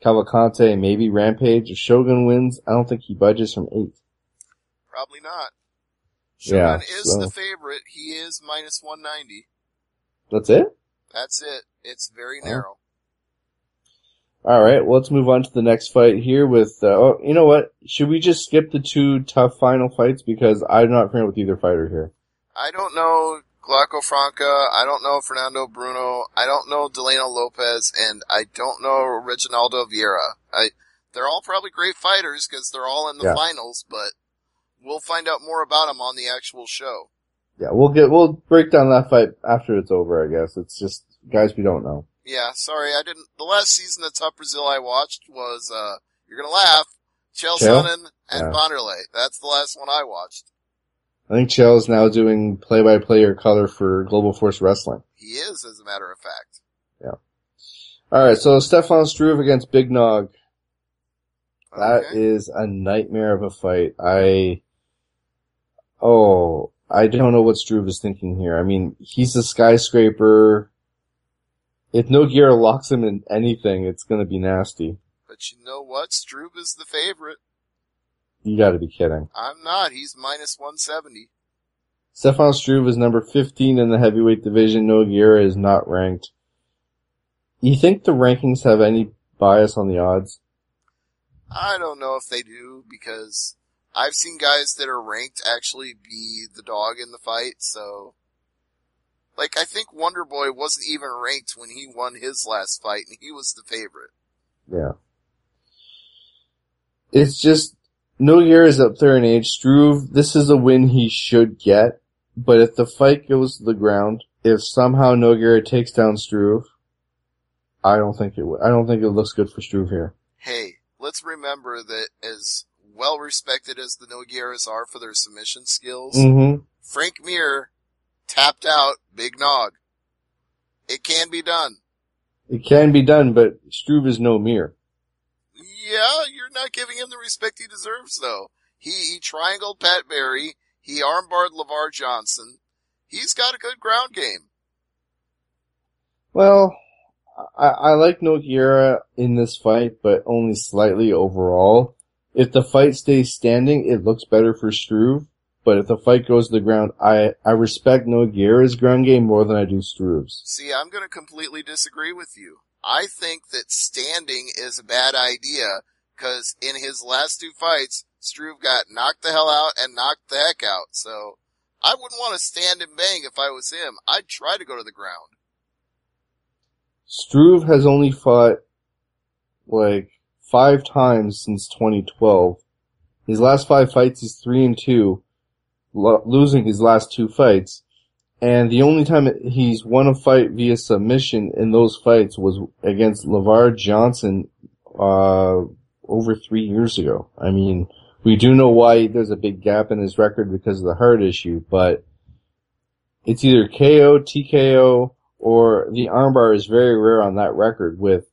S3: Cavalcante, maybe Rampage. If Shogun wins, I don't think he budges from 8.
S4: Probably not.
S3: Yeah,
S4: Shogun is the favorite. He is minus 190.
S3: That's it?
S4: That's it. It's very narrow.
S3: Alright, well, let's move on to the next fight here with, you know what? Should we just skip the two tough final fights? Because I'm not familiar with either fighter here.
S4: I don't know Glauco Franca. I don't know Fernando Bruno. I don't know Delano Lopez. And I don't know Reginaldo Vieira. They're all probably great fighters because they're all in the finals, but we'll find out more about them on the actual show.
S3: Yeah, we'll break down that fight after it's over, I guess. It's just guys we don't know.
S4: Yeah, sorry, the last season of Tough Brazil I watched was, you're gonna laugh, Chael Sonnen and Vanderlei. That's the last one I watched.
S3: I think Chael's now doing play-by-play or color for Global Force Wrestling.
S4: He is, as a matter of fact.
S3: Yeah. Alright, so Stefan Struve against Big Nog. That is a nightmare of a fight. I don't know what Struve is thinking here. I mean, he's a skyscraper. If Nogueira locks him in anything, it's gonna be nasty.
S4: But you know what? Struve is the favorite.
S3: You gotta be kidding.
S4: I'm not. He's minus 170.
S3: Stefan Struve is number 15 in the heavyweight division. Nogueira is not ranked. You think the rankings have any bias on the odds?
S4: I don't know if they do, because I've seen guys that are ranked actually be the dog in the fight, so... Like, I think Wonder Boy wasn't even ranked when he won his last fight, and he was the favorite.
S3: Yeah. It's just, Nogueira is up there in age. Struve, this is a win he should get, but if the fight goes to the ground, if somehow Nogueira takes down Struve, I don't think it looks good for Struve here.
S4: Hey, let's remember that as well respected as the Nogueiras are for their submission skills, Frank Mir tapped out Big Nog. It can be done.
S3: It can be done, but Struve is no Mir.
S4: Yeah, you're not giving him the respect he deserves, though. He triangled Pat Barry. He armbarred LeVar Johnson. He's got a good ground game.
S3: Well, I like Nogueira in this fight, but only slightly overall. If the fight stays standing, it looks better for Struve. But if the fight goes to the ground, I respect Nogueira's ground game more than I do Struve's.
S4: See, I'm going to completely disagree with you. I think that standing is a bad idea, because in his last two fights, Struve got knocked the hell out and knocked the heck out. So I wouldn't want to stand and bang if I was him. I'd try to go to the ground.
S3: Struve has only fought, 5 times since 2012. His last 5 fights, he's 3-2. Losing his last 2 fights, and the only time he's won a fight via submission in those fights was against LeVar Johnson over 3 years ago. I mean, we do know why there's a big gap in his record because of the heart issue, but it's either KO, TKO, or the armbar is very rare on that record with,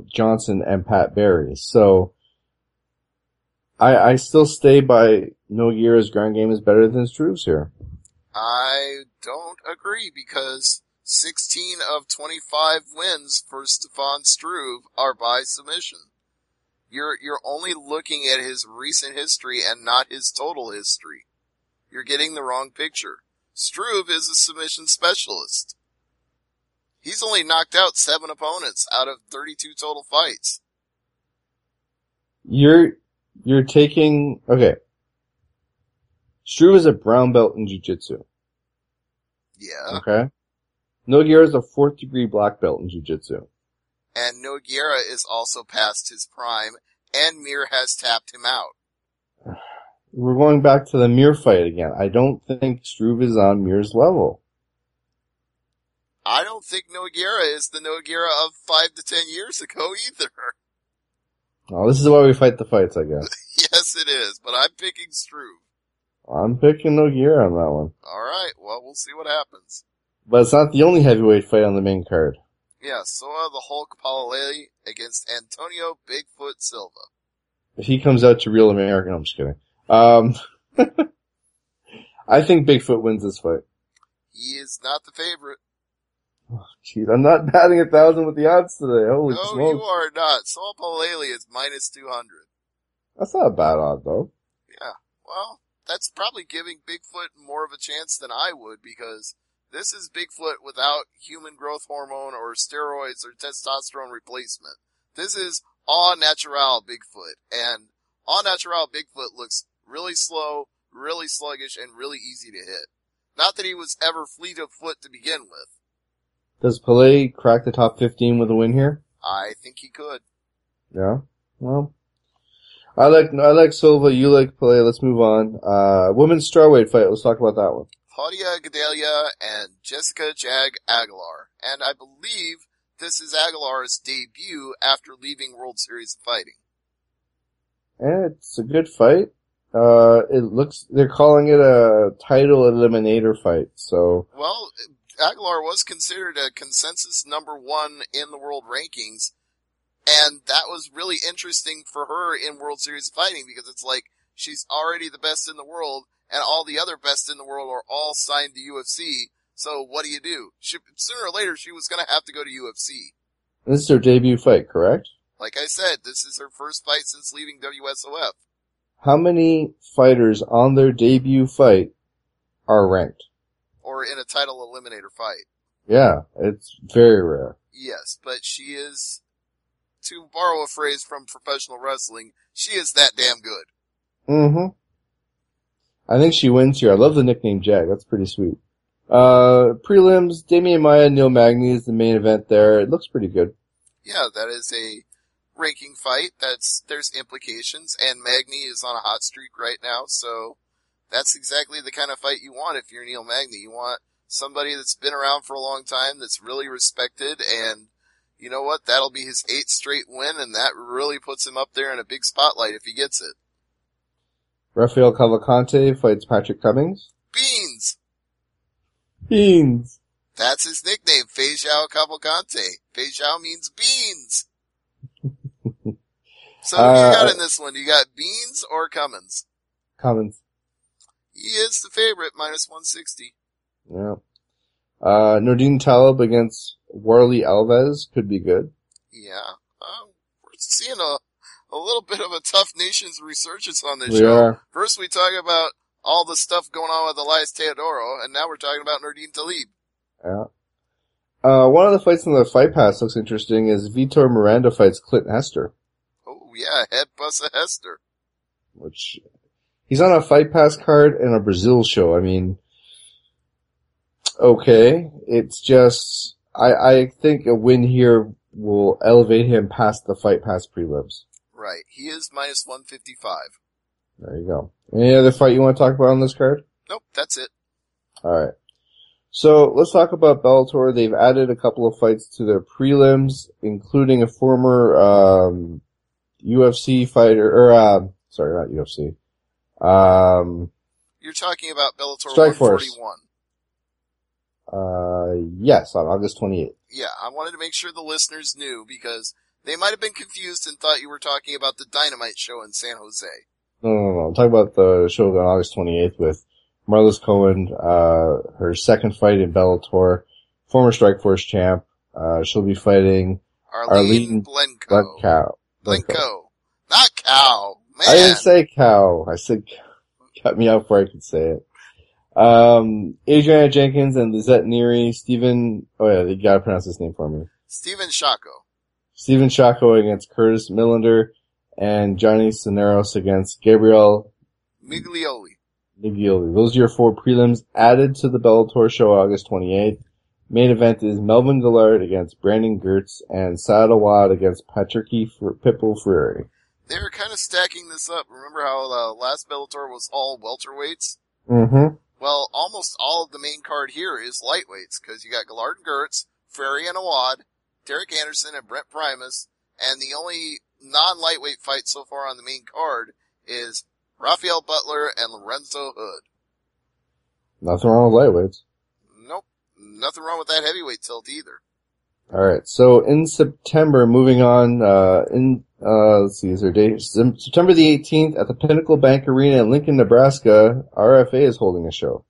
S3: Johnson and Pat Barry. So I still stay by Nogueira's ground game is better than Struve's here.
S4: I don't agree, because 16 of 25 wins for Stefan Struve are by submission. You're only looking at his recent history and not his total history. You're getting the wrong picture. Struve is a submission specialist. He's only knocked out 7 opponents out of 32 total fights.
S3: You're taking, okay. Struve is a brown belt in jiu-jitsu.
S4: Yeah.
S3: Okay. Nogueira is a 4th degree black belt in jiu-jitsu.
S4: And Nogueira is also past his prime, and Mir has tapped him out.
S3: We're going back to the Mir fight again. I don't think Struve is on Mir's level.
S4: I don't think Nogueira is the Nogueira of 5 to 10 years ago either.
S3: Oh, this is why we fight the fights, I guess.
S4: Yes, it is, but I'm picking Struve.
S3: I'm picking Nogueira on that one.
S4: Alright, well, we'll see what happens.
S3: But it's not the only heavyweight fight on the main card.
S4: Yeah, Soa the Hulk Paolelli against Antonio Bigfoot Silva.
S3: If he comes out to Real American, I'm just kidding. I think Bigfoot wins this fight.
S4: He is not the favorite.
S3: Oh, jeez, I'm not batting 1,000 with the odds today. Holy
S4: no,
S3: smokes.
S4: you are not. Soa Paolelli is minus 200.
S3: That's not a bad odd, though.
S4: Yeah, well, that's probably giving Bigfoot more of a chance than I would, because this is Bigfoot without human growth hormone or steroids or testosterone replacement. This is au natural Bigfoot, and au natural Bigfoot looks really slow, really sluggish, and really easy to hit. Not that he was ever fleet of foot to begin with.
S3: Does Pelé crack the top 15 with a win here?
S4: I think he could.
S3: Yeah. Well, I like Silva. You like Pelé. Let's move on. Women's strawweight fight. Let's talk about that one.
S4: Claudia Gadelha and Jessica Jag Aguilar. And I believe this is Aguilar's debut after leaving World Series of Fighting.
S3: And it's a good fight. They're calling it a title eliminator fight, so.
S4: Well, Aguilar was considered a consensus number 1 in the world rankings, and that was really interesting for her in World Series of Fighting, because it's like, she's already the best in the world, and all the other best in the world are all signed to UFC, so what do? Sooner or later, she was gonna have to go to UFC.
S3: This is her debut fight, correct?
S4: Like I said, this is her first fight since leaving WSOF.
S3: How many fighters on their debut fight are ranked?
S4: Or in a title eliminator fight.
S3: Yeah, it's very rare.
S4: Yes, but she is, to borrow a phrase from professional wrestling, she is that damn good.
S3: Mm-hmm. I think she wins here. I love the nickname Jag. That's pretty sweet. Prelims, Damian Maia, Neil Magny is the main event there. It looks pretty good.
S4: Yeah, that is a ranking fight. There's implications, and Magny is on a hot streak right now, so that's exactly the kind of fight you want if you're Neil Magny. You want somebody that's been around for a long time, that's really respected, and you know what? That'll be his 8th straight win, and that really puts him up there in a big spotlight if he gets it.
S3: Rafael Cavalcante fights Patrick Cummings.
S4: Beans!
S3: Beans!
S4: That's his nickname, Feijão Cavalcante. Feijão means beans. So who you got in this one? You got Beans or Cummins?
S3: Cummins.
S4: He is the favorite, minus 160.
S3: Yeah. Nordine Taleb against Warley Alves could be good.
S4: Yeah. We're seeing a little bit of a tough nation's resurgence on this
S3: We
S4: show.
S3: are.
S4: First we talk about all the stuff going on with Elias Teodoro, and now we're talking about Nordine Taleb.
S3: Yeah. One of the fights in the Fight Pass looks interesting is Vitor Miranda fights Clint Hester.
S4: Oh yeah, Head Bussa Hester.
S3: Which, he's on a Fight Pass card and a Brazil show. I mean, okay. It's just, I think a win here will elevate him past the Fight Pass prelims.
S4: Right. He is minus 155.
S3: There you go. Any other fight you want to talk about on this card?
S4: Nope, that's it.
S3: Alright. So, let's talk about Bellator. They've added a couple of fights to their prelims, including a former, UFC fighter, sorry, not UFC.
S4: You're talking about Bellator
S3: Strikeforce.
S4: 141.
S3: Yes, on August 28th.
S4: Yeah, I wanted to make sure the listeners knew, because they might have been confused and thought you were talking about the Dynamite show in San Jose.
S3: No. I'm talking about the show on August 28th with Marlis Cohen, her second fight in Bellator, former Strikeforce champ. She'll be fighting Arlene
S4: Blencow. Blencow. Not Cow. Man.
S3: I didn't say cow. I said cut me out before I could say it. Adriana Jenkins and Lizette Neary, you gotta pronounce this name for me.
S4: Steven Shako.
S3: Steven Shako against Curtis Millender, and Johnny Soneros against Gabriel
S4: Miglioli.
S3: Those are your 4 prelims added to the Bellator show August 28th. Main event is Melvin Gillard against Brandon Gertz and Saad Awad against Patricky Pitbull Freire.
S4: They were kind of stacking this up. Remember how the last Bellator was all welterweights?
S3: Mm-hmm.
S4: Well, almost all of the main card here is lightweights, because you got Gillard and Gertz, Freire and Awad, Derek Anderson and Brent Primus, and the only non-lightweight fight so far on the main card is Rafael Butler and Lorenzo Hood.
S3: Nothing wrong with lightweights.
S4: Nope. Nothing wrong with that heavyweight tilt either.
S3: Alright, so in September, moving on, let's see, is there a date? September the 18th at the Pinnacle Bank Arena in Lincoln, Nebraska, RFA is holding a show.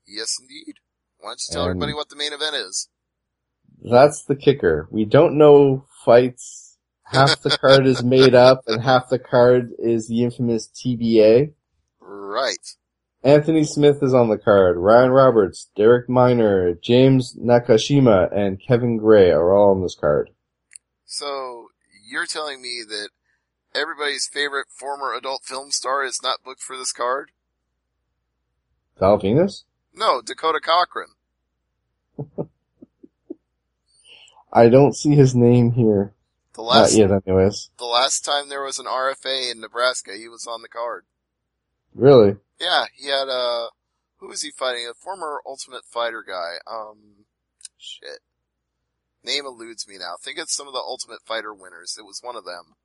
S4: Yes, indeed. Why don't you tell everybody what the main event is?
S3: That's the kicker. We don't know fights. Half the card is made up, and half the card is the infamous TBA.
S4: Right.
S3: Anthony Smith is on the card. Ryan Roberts, Derek Minor, James Nakashima, and Kevin Gray are all on this card.
S4: So, you're telling me that everybody's favorite former adult film star is not booked for this card?
S3: Val Venus?
S4: No, Dakota Cochran.
S3: I don't see his name here. Not yet, anyways.
S4: The last time there was an RFA in Nebraska, he was on the card.
S3: Really?
S4: Yeah, he had who was he fighting? A former Ultimate Fighter guy. Shit. Name eludes me now. Think it's some of the Ultimate Fighter winners. It was one of them.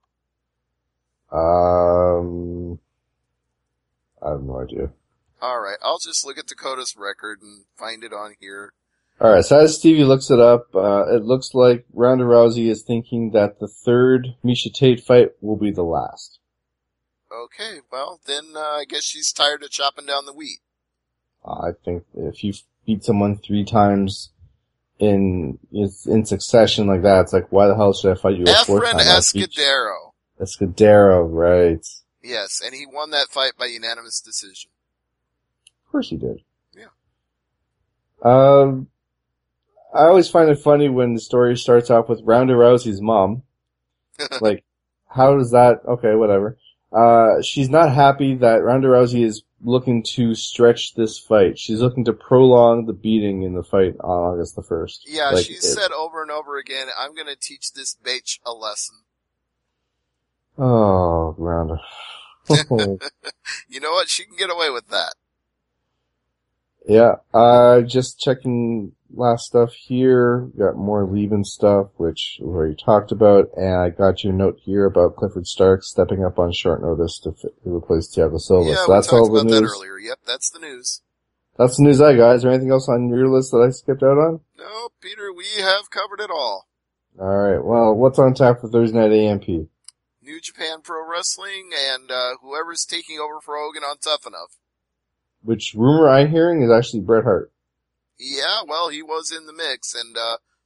S3: I have no idea.
S4: Alright, I'll just look at Dakota's record and find it on here.
S3: Alright, so as Stevie looks it up, it looks like Ronda Rousey is thinking that the third Miesha Tate fight will be the last.
S4: Okay, well, then I guess she's tired of chopping down the wheat.
S3: I think if you beat someone 3 times in succession like that, it's like, why the hell should I fight you a 4th time?
S4: Escudero.
S3: Escudero, right.
S4: Yes, and he won that fight by unanimous decision.
S3: Of course he did.
S4: Yeah.
S3: I always find it funny when the story starts off with Ronda Rousey's mom. Like, how does that, okay, whatever. She's not happy that Ronda Rousey is looking to stretch this fight. She's looking to prolong the beating in the fight on August the 1st.
S4: Yeah, like, she said over and over again, I'm gonna teach this bitch a lesson.
S3: Oh, Ronda.
S4: You know what? She can get away with that.
S3: Yeah, just checking last stuff here. Got more leaving stuff, which we already talked about, and I got you a note here about Clifford Starks stepping up on short notice to replace Thiago Silva.
S4: Yeah,
S3: so that's
S4: we
S3: all
S4: talked
S3: the
S4: about
S3: news.
S4: that earlier. Yep, that's the news.
S3: That's the news I got. Is there anything else on your list that I skipped out on?
S4: No, Peter, we have covered it all.
S3: Alright, well, what's on tap for Thursday night AMP?
S4: New Japan Pro Wrestling and whoever's taking over for Hogan on Tough Enough.
S3: Which rumor I'm hearing is actually Bret Hart.
S4: Yeah, well, he was in the mix, and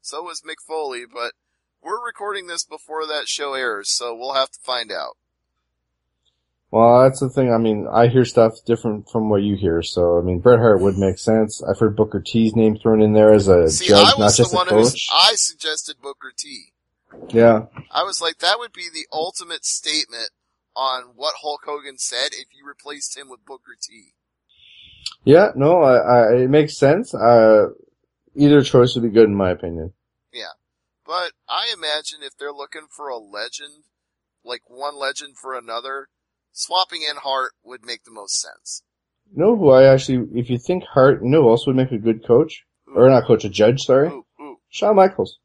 S4: so was Mick Foley, but we're recording this before that show airs, so we'll have to find out.
S3: Well, that's the thing. I mean, I hear stuff different from what you hear, so, I mean, Bret Hart would make sense. I've heard Booker T's name thrown in there as a judge, not just a coach.
S4: I suggested Booker T.
S3: Yeah.
S4: I was like, that would be the ultimate statement on what Hulk Hogan said if you replaced him with Booker T.
S3: Yeah, no, it makes sense. Either choice would be good in my opinion.
S4: Yeah. But I imagine if they're looking for a legend, like one legend for another, swapping in Hart would make the most sense.
S3: You know who if you think Hart, you know who else would make a good coach?
S4: Ooh.
S3: Or not coach, a judge, sorry?
S4: Ooh.
S3: Shawn Michaels.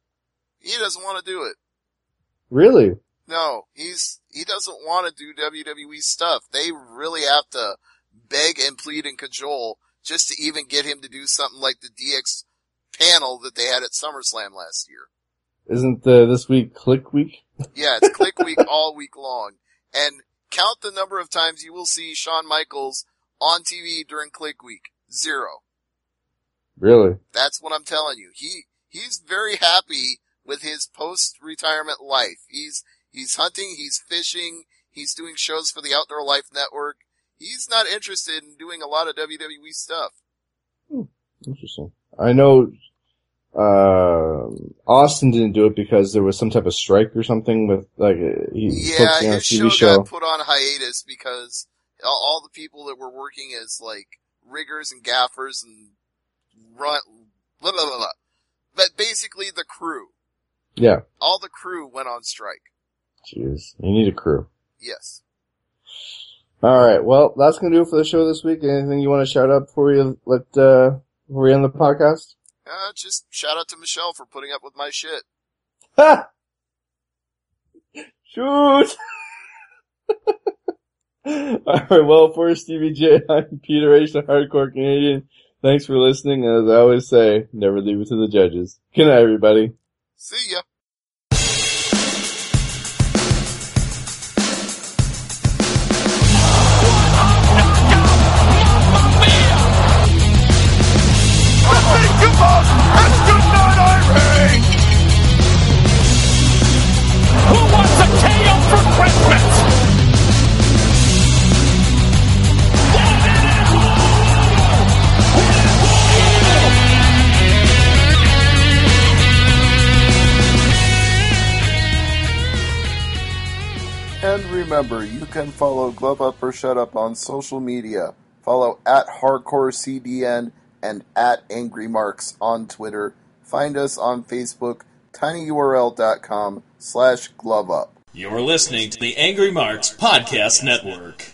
S4: He doesn't want to do it.
S3: Really?
S4: No, he doesn't want to do WWE stuff. They really have to beg and plead and cajole just to even get him to do something like the DX panel that they had at SummerSlam last year.
S3: Isn't this week Click Week?
S4: Yeah, it's Click Week all week long. And count the number of times you will see Shawn Michaels on TV during Click Week. 0.
S3: Really?
S4: That's what I'm telling you. He's very happy with his post-retirement life. He's hunting, he's fishing, he's doing shows for the Outdoor Life Network. He's not interested in doing a lot of WWE stuff.
S3: Interesting. I know, Austin didn't do it because there was some type of strike or something with, like, he's focusing on a TV show.
S4: Got put on hiatus because all the people that were working as, like, riggers and gaffers and blah, blah, blah. But basically the crew.
S3: Yeah.
S4: All the crew went on strike.
S3: Jeez. You need a crew.
S4: Yes.
S3: Alright, well, that's gonna do it for the show this week. Anything you want to shout out before we end the podcast?
S4: Just shout out to Michelle for putting up with my shit.
S3: Ha! Shoot! Alright, well, for Stevie J, I'm Peter H, the Hardcore Canadian. Thanks for listening, and as I always say, never leave it to the judges. Good night, everybody.
S4: See ya.
S5: Who wants a KO for Christmas? That is
S2: remember, you can follow Glove Up or Shut Up on social media. Follow at HardcoreCDN and at AngryMarks on Twitter. Find us on Facebook, tinyurl.com/GloveUp.
S1: You're listening to the Angry Marks Podcast Network.